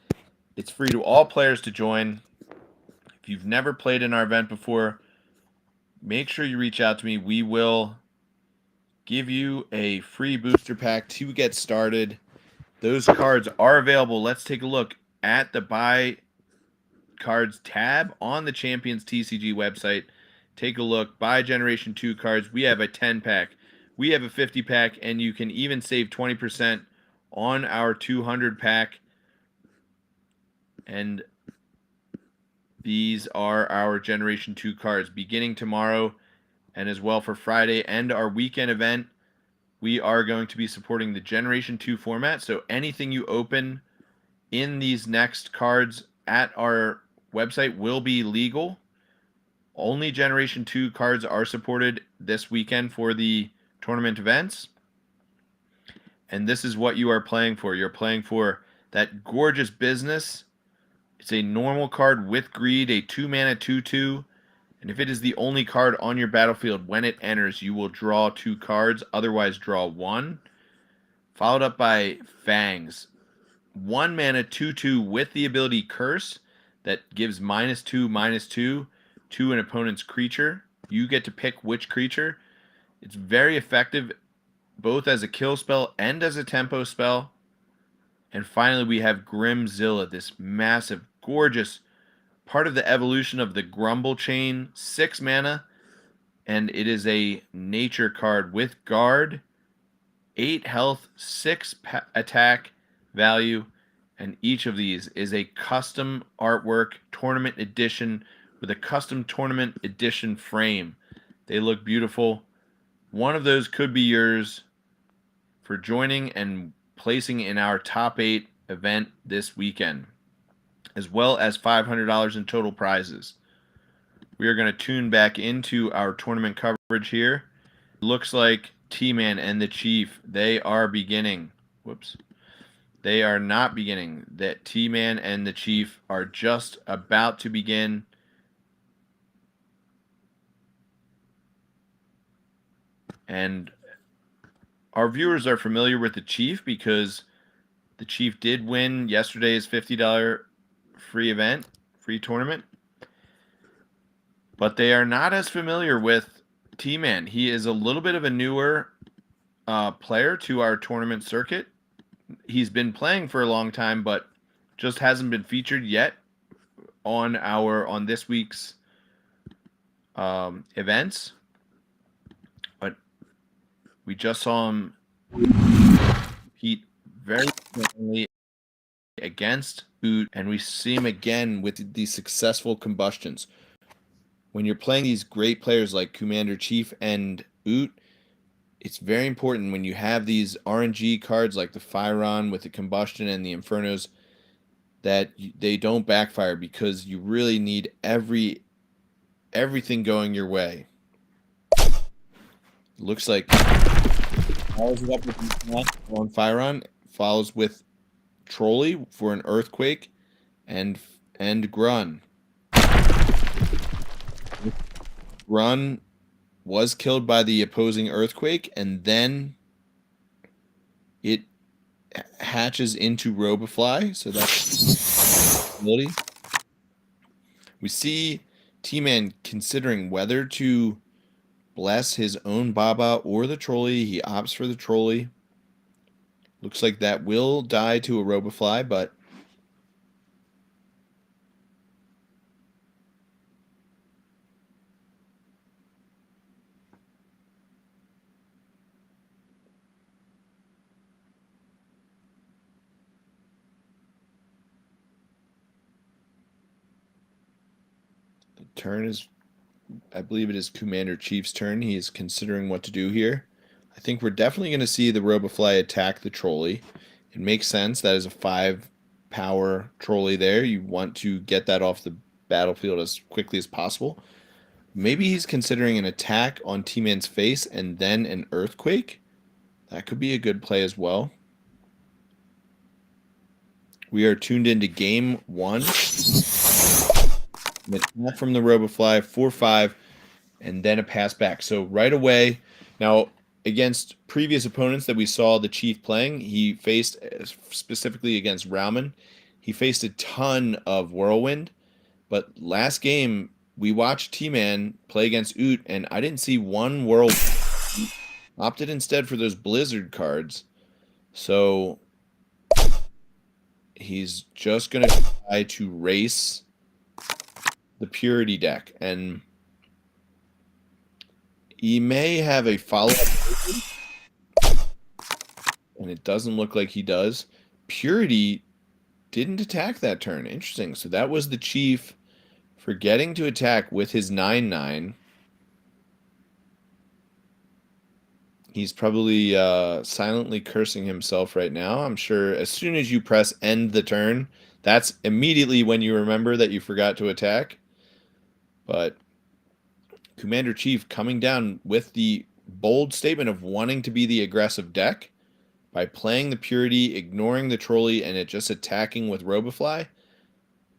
it's free to all players to join. If you've never played in our event before, make sure you reach out to me. We will give you a free booster pack to get started. Those cards are available. Let's take a look at the buy cards tab on the Champions TCG website. Take a look. Buy Generation 2 cards. We have a 10-pack. We have a 50-pack, and you can even save 20% on our 200-pack. And these are our Generation 2 cards beginning tomorrow and as well for Friday and our weekend event. We are going to be supporting the Generation 2 format. So anything you open in these next cards at our website will be legal. Only Generation 2 cards are supported this weekend for the tournament events. And this is what you are playing for. You're playing for that gorgeous Business. It's a normal card with greed, a 2-mana 2/2. And if it is the only card on your battlefield when it enters, you will draw 2 cards, otherwise draw 1. Followed up by Fangs. 1-mana 2/2 with the ability Curse that gives -2/-2 to an opponent's creature. You get to pick which creature. It's very effective both as a kill spell and as a tempo spell. And finally, we have Grimzilla, this massive, gorgeous part of the evolution of the Grumble Chain, 6 mana, and it is a nature card with guard, 8 health, 6 attack value, and each of these is a custom artwork tournament edition with a custom tournament edition frame. They look beautiful. One of those could be yours for joining and placing in our top 8 event this weekend, as well as $500 in total prizes. We are going to tune back into our tournament coverage here. Looks like T-Man and the Chief, they are beginning. Whoops. They are not beginning. That T-Man and the Chief are just about to begin. And our viewers are familiar with the Chief because the Chief did win yesterday's $50 free event, free tournament. But they are not as familiar with T-Man. He is a little bit of a newer player to our tournament circuit. He's been playing for a long time, but just hasn't been featured yet on this week's events. But we just saw him compete very strongly against Oot, and we see him again with these successful combustions. When you're playing these great players like Commander Chief and Oot, it's very important when you have these RNG cards like the Fyron with the Combustion and the Infernos that they don't backfire, because you really need everything going your way. Looks like follows it up with on Fyron, follows with Trolley for an Earthquake and Grun. Grun was killed by the opposing Earthquake, and then it hatches into Robofly, so that's ability. We see T-Man considering whether to bless his own Baba or the Trolley. He opts for the Trolley. Looks like that will die to a Robofly, but the turn is, I believe it is Commander Chief's turn. He is considering what to do here. I think we're definitely going to see the Robofly attack the Trolley. It makes sense. That is a 5 power trolley there. You want to get that off the battlefield as quickly as possible. Maybe he's considering an attack on T-Man's face and then an earthquake. That could be a good play as well. We are tuned into game 1. An attack from the RoboFly, 4-5, and then a pass back. So right away, now against previous opponents that we saw the Chief playing, he faced, specifically against Rauman, he faced a ton of Whirlwind. But last game, we watched T-Man play against Oot, and I didn't see one Whirlwind. Opted instead for those Blizzard cards. So he's just going to try to race the Purity deck. And he may have a follow-up, and it doesn't look like he does. Purity didn't attack that turn. Interesting. So that was the Chief forgetting to attack with his 9/9. He's probably silently cursing himself right now. I'm sure as soon as you press end the turn, that's immediately when you remember that you forgot to attack. But Commander Chief coming down with the bold statement of wanting to be the aggressive deck by playing the Purity, ignoring the Trolley, and it just attacking with RoboFly.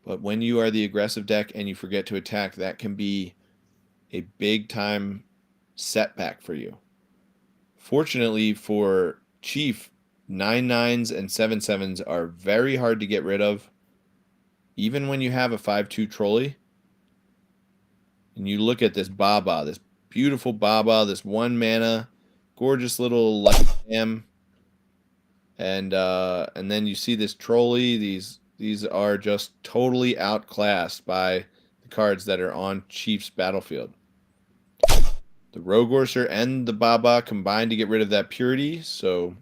But when you are the aggressive deck and you forget to attack, that can be a big-time setback for you. Fortunately for Chief, 9/9s and 7/7s are very hard to get rid of, even when you have a 5/2 Trolley. And you look at this Baba, this beautiful Baba, this 1 mana, gorgeous little light lamb, and then you see this Trolley. These are just totally outclassed by the cards that are on Chief's battlefield. The Rogorser and the Baba combined to get rid of that Purity. So,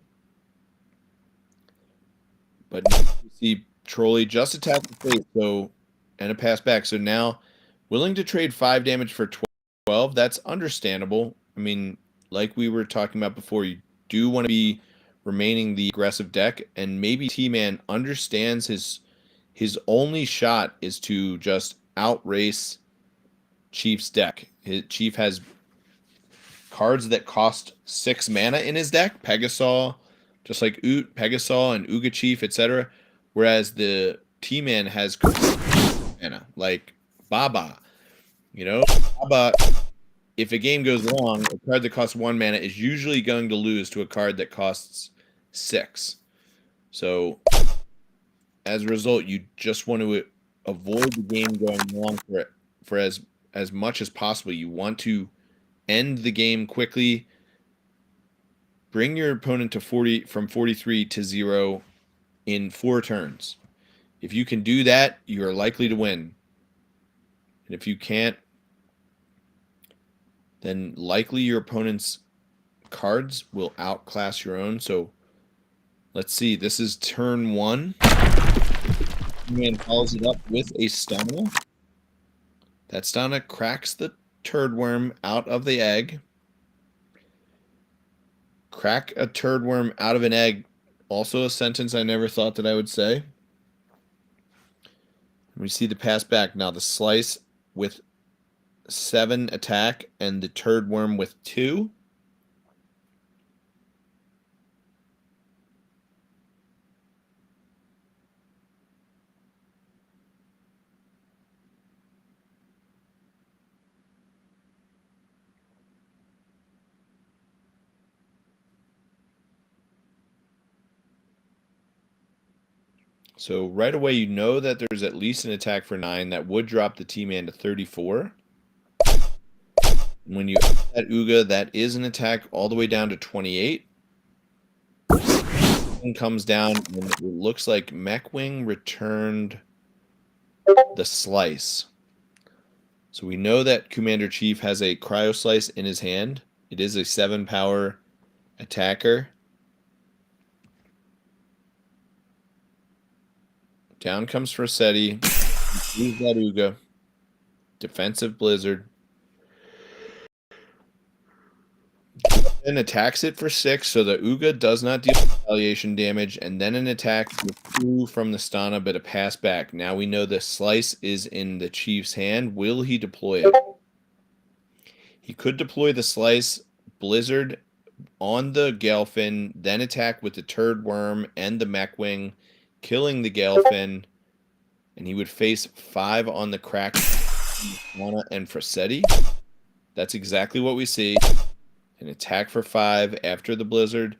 but you see Trolley just attack the face, so, and a pass back. So now, willing to trade 5 damage for 12. That's understandable. I mean, like we were talking about before, you do want to be remaining the aggressive deck, and maybe T-Man understands his only shot is to just outrace Chief's deck. Chief has cards that cost 6 mana in his deck, Pegasaw, just like Oot, Pegasaw, and Uga Chief, etc. Whereas the T-Man has mana, like Baba. You know, Baba, if a game goes long, a card that costs 1 mana is usually going to lose to a card that costs 6. So, as a result, you just want to avoid the game going long for as much as possible. You want to end the game quickly, bring your opponent to 43 to 0 in 4 turns. If you can do that, you are likely to win. And if you can't, then likely your opponent's cards will outclass your own. So let's see. This is turn 1. Man follows it up with a Stunna. That Stunna cracks the turd worm out of the egg. Crack a turd worm out of an egg. Also a sentence I never thought that I would say. We see the pass back. Now the Slice with 7 attack and the turd worm with 2. So right away, you know that there's at least an attack for 9 that would drop the T-Man to 34. When you add that Uga, that is an attack all the way down to 28. And comes down, and it looks like Mechwing returned the Slice. So we know that Commander Chief has a Cryo Slice in his hand. It is a 7 power attacker. Down comes Frossetti. Use that Uga. Defensive Blizzard. then attacks it for 6, so the Uga does not deal retaliation damage, and then an attack with 2 from the Stana, but a pass back. Now we know the slice is in the Chief's hand. Will he deploy it? He could deploy the slice, Blizzard on the Galefin, then attack with the Turd Worm and the Mechwing, killing the Galefin, and he would face 5 on the Crack, Stana, and Frossetti. That's exactly what we see. An attack for 5 after the Blizzard,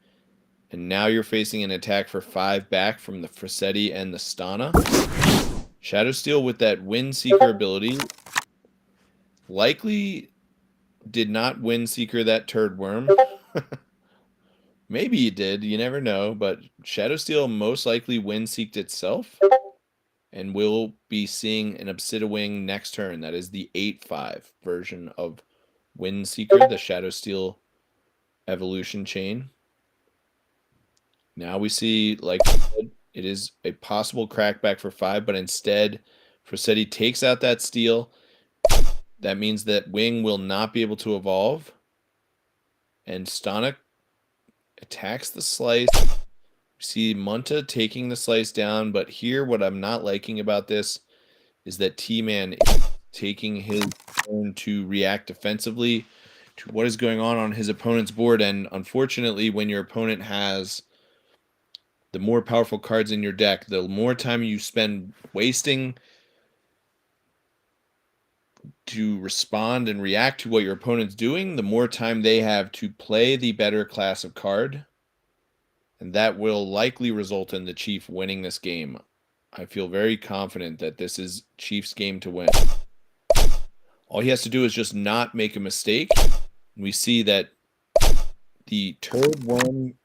and now you're facing an attack for 5 back from the Frossetti and the Stana. Shadowsteel with that Windseeker ability likely did not Windseeker that Turd Worm. Maybe he did, you never know, but Shadowsteel most likely Windseeked itself, and we'll be seeing an Obsidiwing next turn. That is the 8/5 version of Windseeker, the Shadowsteel evolution chain. Now we see, like it is a possible crackback for 5, but instead Frossetti takes out that steel. That means that Wing will not be able to evolve, and Stana attacks the slice. We see Munta taking the slice down, but here what I'm not liking about this is that T-Man is taking his turn to react defensively to what is going on his opponent's board, and unfortunately when your opponent has the more powerful cards in your deck, the more time you spend wasting to respond and react to what your opponent's doing, the more time they have to play the better class of card. And that will likely result in the Chief winning this game. I feel very confident that this is Chief's game to win. All he has to do is just not make a mistake. We see that the Turd Worm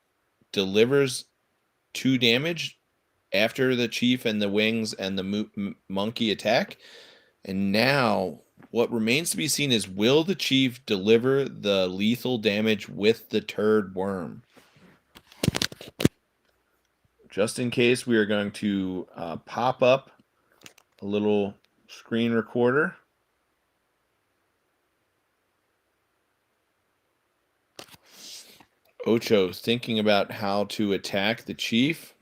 delivers 2 damage after the Chief and the Wings and the Monkey attack. And now what remains to be seen is, will the Chief deliver the lethal damage with the Turd Worm? Just in case, we are going to pop up a little screen recorder. Ocho thinking about how to attack the Chief.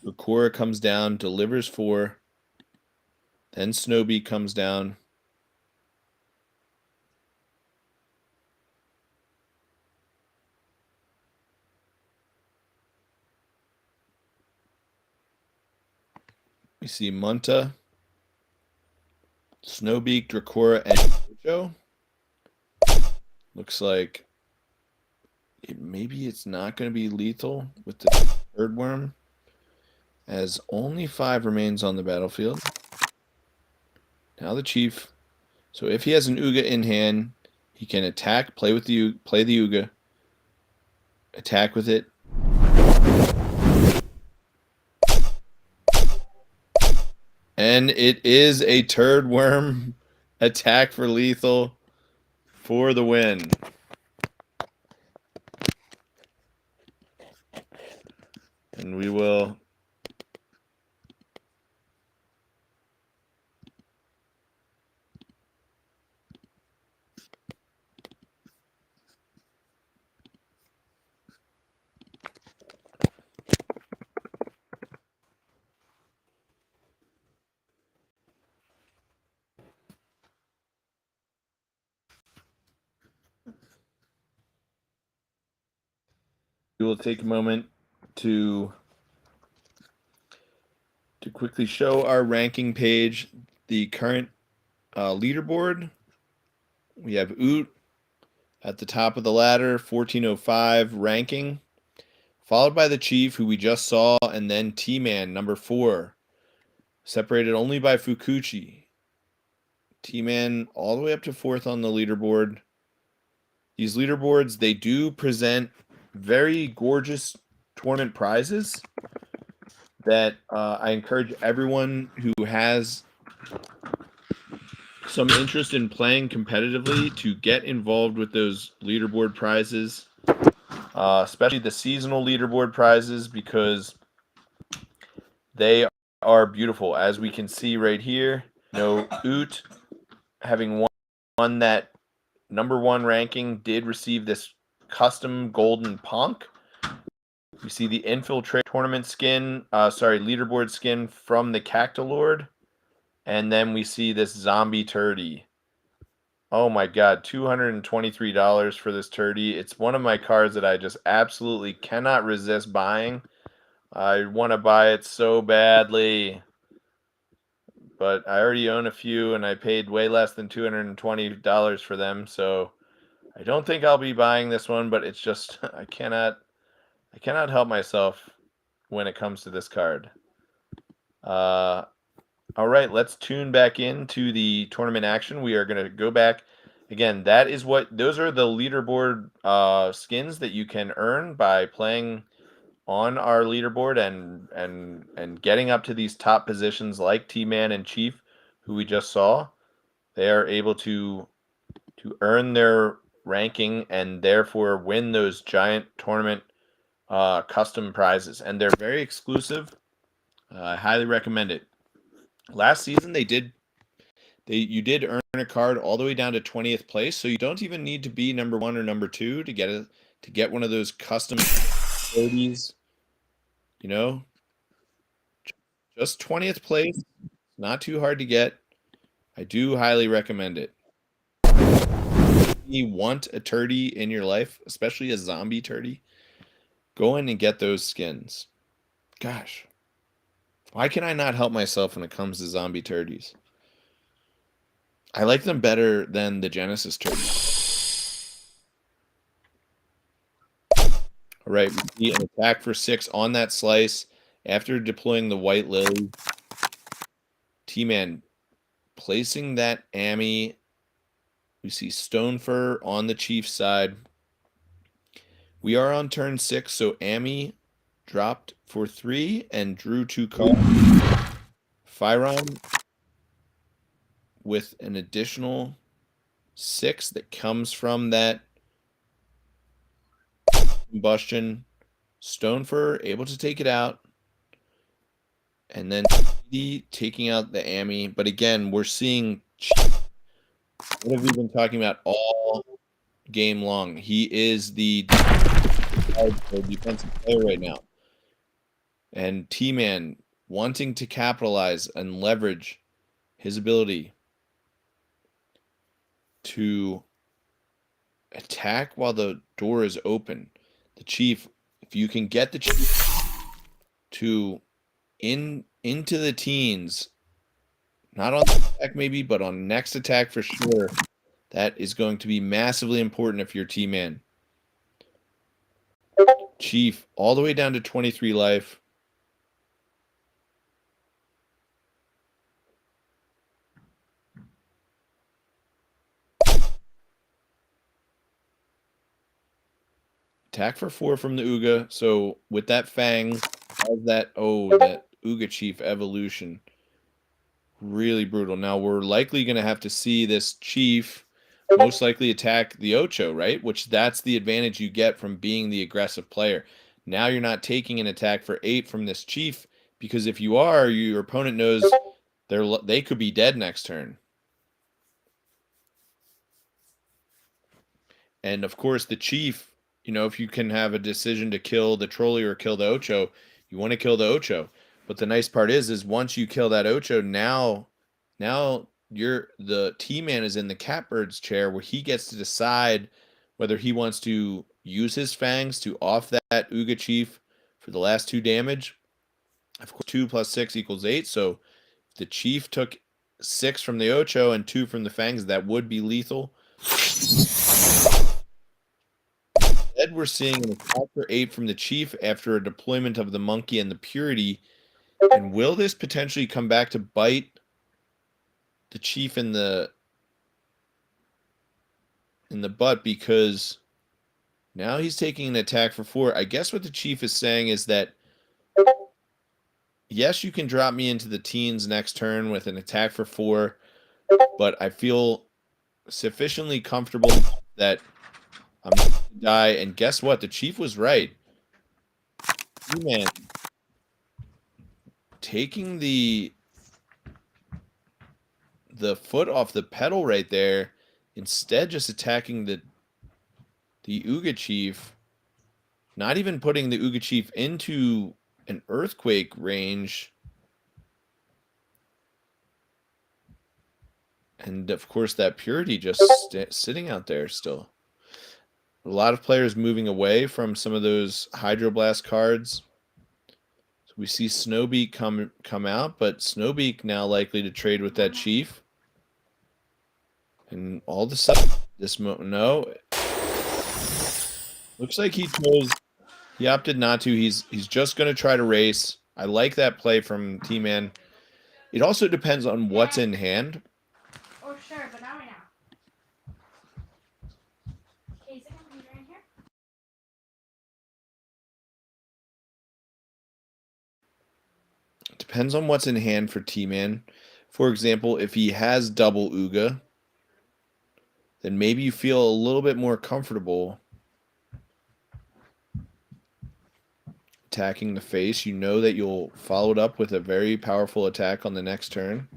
Rakura comes down, delivers 4. Then Snowbeak comes down. We see Munta, Snowbeak, Dracora, and Ocho. Looks like maybe it's not going to be lethal with the Turd Worm, as only 5 remains on the battlefield. Now the Chief. So if he has an Uga in hand, he can attack, play the Uga, attack with it. And it is a Turd Worm attack for lethal for the win. And we will take a moment to quickly show our ranking page, the current leaderboard. We have Oot at the top of the ladder, 1405 ranking, followed by the Chief, who we just saw, and then T-Man, number 4, separated only by Fukuchi. T-Man all the way up to 4th on the leaderboard. These leaderboards, they do present very gorgeous tournament prizes that I encourage everyone who has some interest in playing competitively to get involved with those leaderboard prizes, especially the seasonal leaderboard prizes, because they are beautiful. As we can see right here, Oot, having won that #1 ranking, did receive this custom golden Ponk. We see the Infiltrate tournament skin, leaderboard skin from the Cactalord. And then we see this Zombie Turdy. Oh my god, $223 for this Turdy. It's one of my cards that I just absolutely cannot resist buying. I want to buy it so badly. But I already own a few and I paid way less than $220 for them, so I don't think I'll be buying this one, but it's just I cannot help myself when it comes to this card. All right, let's tune back into the tournament action. We are going to go back again. Those are the leaderboard skins that you can earn by playing on our leaderboard and getting up to these top positions like T-Man and Chief, who we just saw. They are able to earn their ranking and therefore win those giant tournament custom prizes, and they're very exclusive. I highly recommend it. Last season you did earn a card all the way down to 20th place, so you don't even need to be #1 or #2 to get one of those custom 30s. Just 20th place, not too hard to get. I do highly recommend it. You want a turdy in your life, especially a zombie turdy, go in and get those skins. Gosh, why can I not help myself when it comes to zombie turdies? I like them better than the Genesis turdies. All right, we see an attack for 6 on that slice after deploying the White Lily. T-Man placing that Ami. We see Stonefur on the Chiefs side. We are on turn 6, so Ami dropped for 3 and drew 2 cards. Firon with an additional 6 that comes from that combustion. Stonefur able to take it out. And then taking out the Ami. But again, we're seeing what have we been talking about all game long? He is the defensive player right now. And T-Man wanting to capitalize and leverage his ability to attack while the door is open. The Chief, if you can get the Chief to into the teens, not on the attack maybe, but on next attack for sure, that is going to be massively important if you're T-Man. Chief all the way down to 23 life. Attack for 4 from the Uga. So with that Fang, that Uga Chief evolution, really brutal. Now we're likely going to have to see this Chief most likely attack the Ocho, right? Which that's the advantage you get from being the aggressive player. Now you're not taking an attack for 8 from this Chief, because if you are, your opponent knows they could be dead next turn. And of course, the Chief, if you can have a decision to kill the Trolley or kill the Ocho, you want to kill the Ocho. But the nice part is once you kill that Ocho, now the T-Man is in the Catbird's chair where he gets to decide whether he wants to use his fangs to off that Uga Chief for the last 2 damage. Of course, 2 + 6 = 8. So if the Chief took 6 from the Ocho and 2 from the fangs, that would be lethal. Instead, we're seeing an attack for 8 from the Chief after a deployment of the Monkey and the Purity. And will this potentially come back to bite the Chief in the butt, because now he's taking an attack for 4. I guess what the Chief is saying is that, yes, you can drop me into the teens next turn with an attack for 4, but I feel sufficiently comfortable that I'm not going to die. And guess what? The chief was right. Man, taking the foot off the pedal right there, instead just attacking the Uga Chief, not even putting the Uga Chief into an earthquake range. And of course, that Purity just sitting out there still. A lot of players moving away from some of those Hydroblast cards. So we see Snowbeak come out, but Snowbeak now likely to trade with that Chief. And all of a sudden, no. Looks like he opted not to. He's just going to try to race. I like that play from T-Man. It also depends on what's in hand. Oh, sure, but not right now. Okay, is it going to be right here? Depends on what's in hand for T-Man. For example, if he has double Uga, then maybe you feel a little bit more comfortable attacking the face. You know that you'll follow it up with a very powerful attack on the next turn.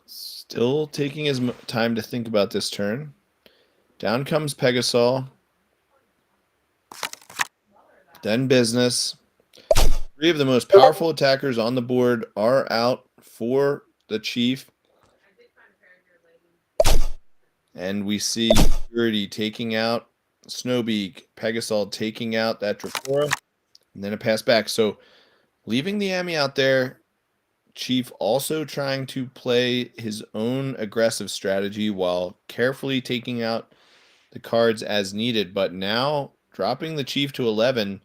Still taking his time to think about this turn. Down comes Pegasaur. Then Business. 3 of the most powerful attackers on the board are out for the Chief. And we see Purity taking out Snowbeak, Pegasaur taking out that Dracora, and then a pass back. So leaving the Ami out there, Chief also trying to play his own aggressive strategy while carefully taking out the cards as needed. But now dropping the Chief to 11,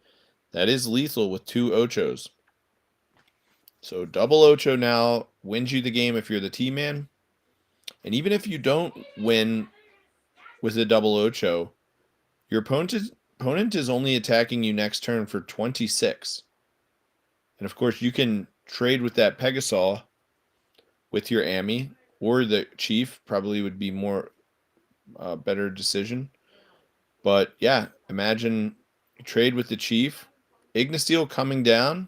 that is lethal with 2 Ochos. So double Ocho now wins you the game if you're the T-Man. And even if you don't win with a double Ocho, your opponent is only attacking you next turn for 26. And of course, you can trade with that Pegasaur with your Ami, or the Chief probably would be more better decision. But yeah, imagine trade with the Chief. Ignasteel coming down.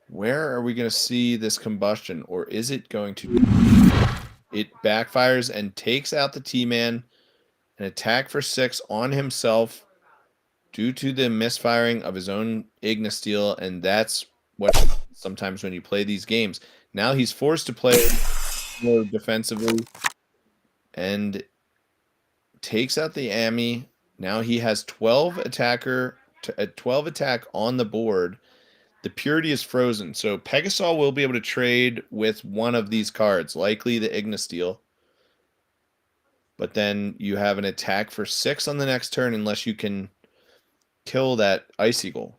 Where are we going to see this combustion? Or is it going to... It backfires and takes out the T-Man. An attack for 6 on himself due to the misfiring of his own Ignasteel. And that's what sometimes when you play these games. Now he's forced to play more defensively and takes out the Ami. Now he has 12 attack on the board. The Purity is frozen, so Pegasaur will be able to trade with one of these cards, likely the Ignasteel. But then you have an attack for 6 on the next turn unless you can kill that Ice Eagle.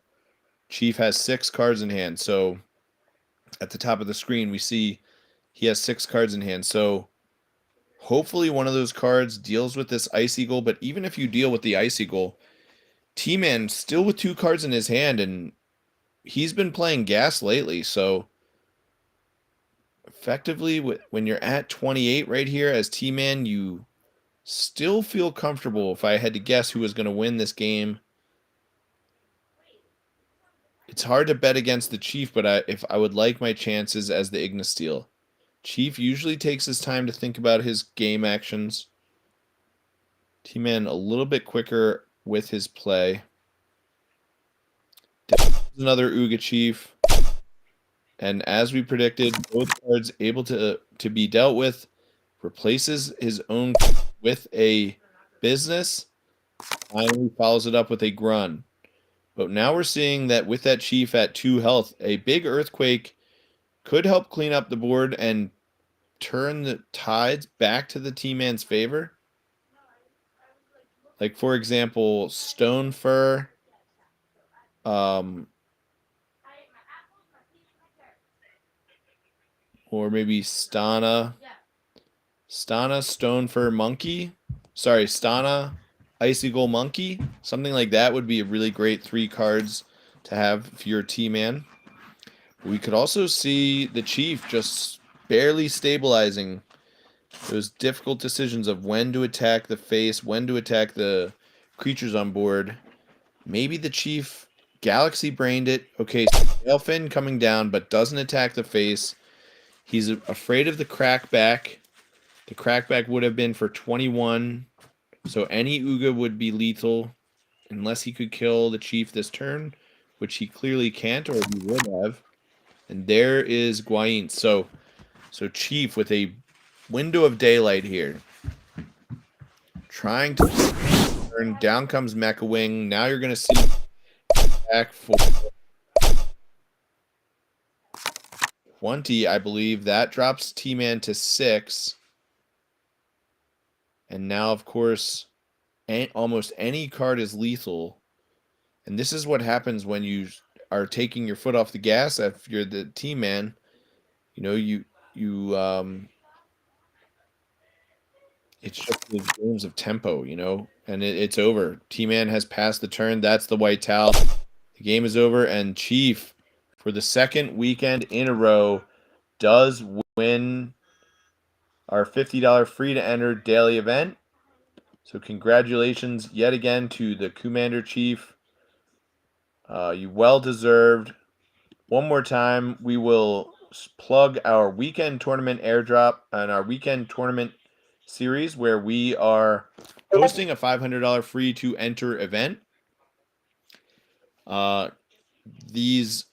Chief has 6 cards in hand, so at the top of the screen we see he has 6 cards in hand. So hopefully one of those cards deals with this Ice Eagle, but even if you deal with the Ice Eagle, T-Man still with 2 cards in his hand, and he's been playing gas lately, so effectively when you're at 28 right here as T-Man, you still feel comfortable. If I had to guess who was going to win this game, it's hard to bet against the Chief, but if I would like my chances as the Ignasteel. Chief usually takes his time to think about his game actions. T-Man a little bit quicker with his play. Another Uga Chief. And as we predicted, both cards able to be dealt with. Replaces his own with a Business. Finally follows it up with a Grun. But now we're seeing that with that Chief at 2 health, a big Earthquake could help clean up the board and turn the tides back to the T-Man's favor. Like, for example, Stone Fur. or maybe Stana. Stana Stonefur Monkey. Sorry, Stana Icicle Monkey. Something like that would be a really great 3 cards to have if you're a T-man. We could also see the Chief just barely stabilizing those difficult decisions of when to attack the face, when to attack the creatures on board. Maybe the Chief Galaxy brained it. Okay, Sailfin coming down, but doesn't attack the face. He's afraid of the crackback. The crackback would have been for 21. So any Uga would be lethal unless he could kill the Chief this turn, which he clearly can't, or he would have. And there is Guain. So Chief with a window of daylight here. Trying to turn. Down comes Mecha Wing. Now you're going to see back for 20, I believe. That drops T-Man to 6. And now, of course, almost any card is lethal. And this is what happens when you are taking your foot off the gas if you're the T-Man. You know, it's just the games of tempo, you know, and it's over. T-Man has passed the turn. That's the white towel. The game is over, and Chief, for the second weekend in a row, does win our $50 free-to-enter daily event. So congratulations yet again to the Commander Chief. You well-deserved. One more time, we will plug our weekend tournament airdrop and our weekend tournament series where we are hosting a $500 free to enter event. These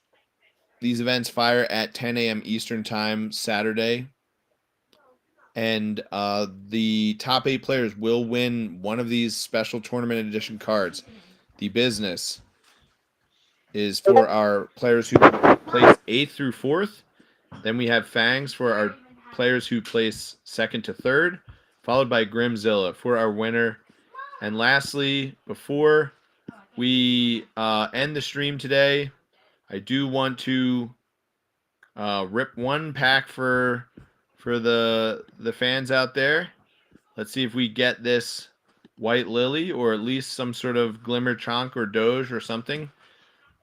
events fire at 10 a.m. Eastern time Saturday, and the top 8 players will win one of these special tournament edition cards. The business is for our players who place 8th through 4th. Then we have Fangs for our players who place 2nd to 3rd, followed by Grimzilla for our winner. And lastly, before we end the stream today, I do want to rip one pack for the fans out there. Let's see if we get this White Lily, or at least some sort of Glimmer Chonk or Doge or something.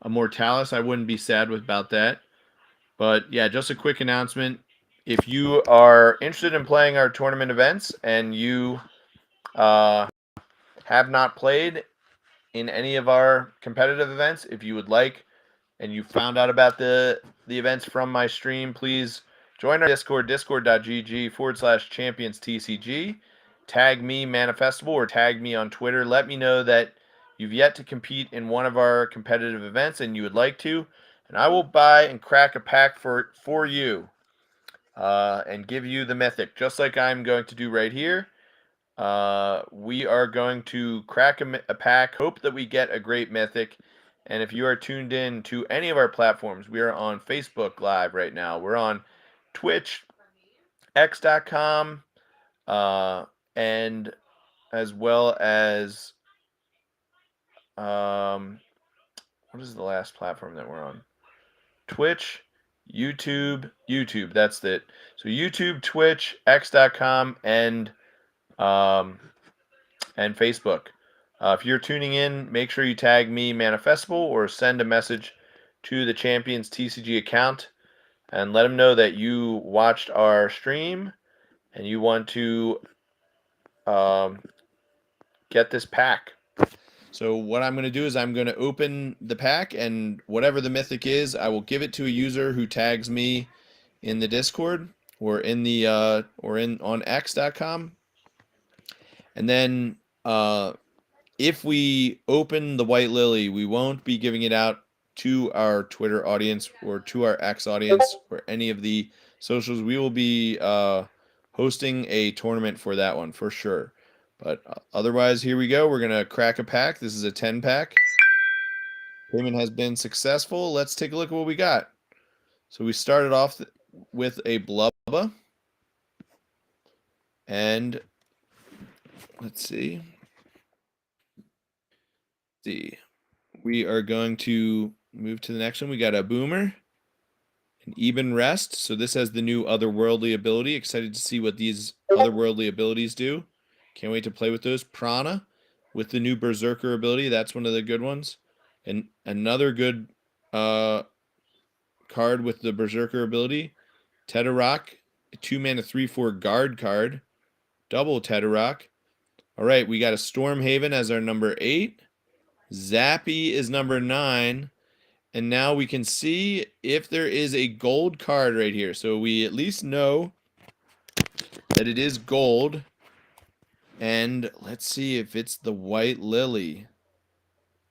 A Mortalis, I wouldn't be sad about that. But yeah, just a quick announcement. If you are interested in playing our tournament events and you have not played in any of our competitive events, if you would like and you found out about the events from my stream, please join our Discord, discord.gg/championstcg. Tag me, Manifestable, or tag me on Twitter. Let me know that you've yet to compete in one of our competitive events and you would like to, and I will buy and crack a pack for you and give you the mythic, just like I'm going to do right here. We are going to crack a pack, hope that we get a great mythic. And if you are tuned in to any of our platforms, we are on Facebook Live right now. We're on Twitch, x.com, and as well as, what is the last platform that we're on? Twitch, YouTube, that's it. So YouTube, Twitch, x.com, and Facebook. If you're tuning in, make sure you tag me, Manifestable, or send a message to the Champions TCG account and let them know that you watched our stream and you want to get this pack. So what I'm going to do is I'm going to open the pack, and whatever the mythic is, I will give it to a user who tags me in the Discord or in the on x.com. And then if we open the White Lily, we won't be giving it out to our Twitter audience or to our X audience or any of the socials. We will be hosting a tournament for that one for sure. But otherwise, here we go. We're going to crack a pack. This is a 10-pack. Payment has been successful. Let's take a look at what we got. So we started off with a Blubba. And let's see. We are going to move to the next one. We got a Boomer, an Even Rest. So this has the new Otherworldly ability. Excited to see what these Otherworldly abilities do. Can't wait to play with those. Prana with the new Berserker ability. That's one of the good ones. And another good card with the Berserker ability. Tedderock, a 2-mana 3/4 guard card. Double Tedderock. All right, we got a Stormhaven as our number 8. Zappy is number 9. And now we can see if there is a gold card right here. So we at least know that it is gold. And let's see if it's the White Lily.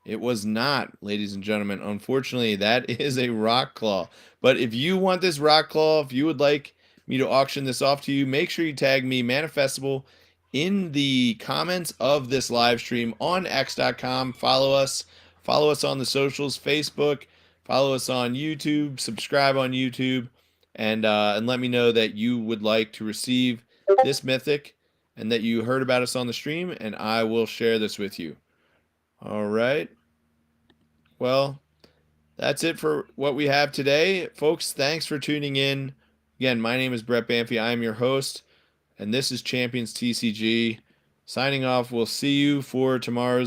It was not, ladies and gentlemen. Unfortunately, that is a Rock Claw. But if you want this Rock Claw, if you would like me to auction this off to you, make sure you tag me, Manifestible, in the comments of this live stream on X.com. Follow us. Follow us on the socials, Facebook. Follow us on YouTube. Subscribe on YouTube. And let me know that you would like to receive this Mythic and that you heard about us on the stream, and I will share this with you. All right. Well, that's it for what we have today. Folks, thanks for tuning in. Again, my name is Brett Banfi. I am your host, and this is Champions TCG. Signing off. We'll see you for tomorrow's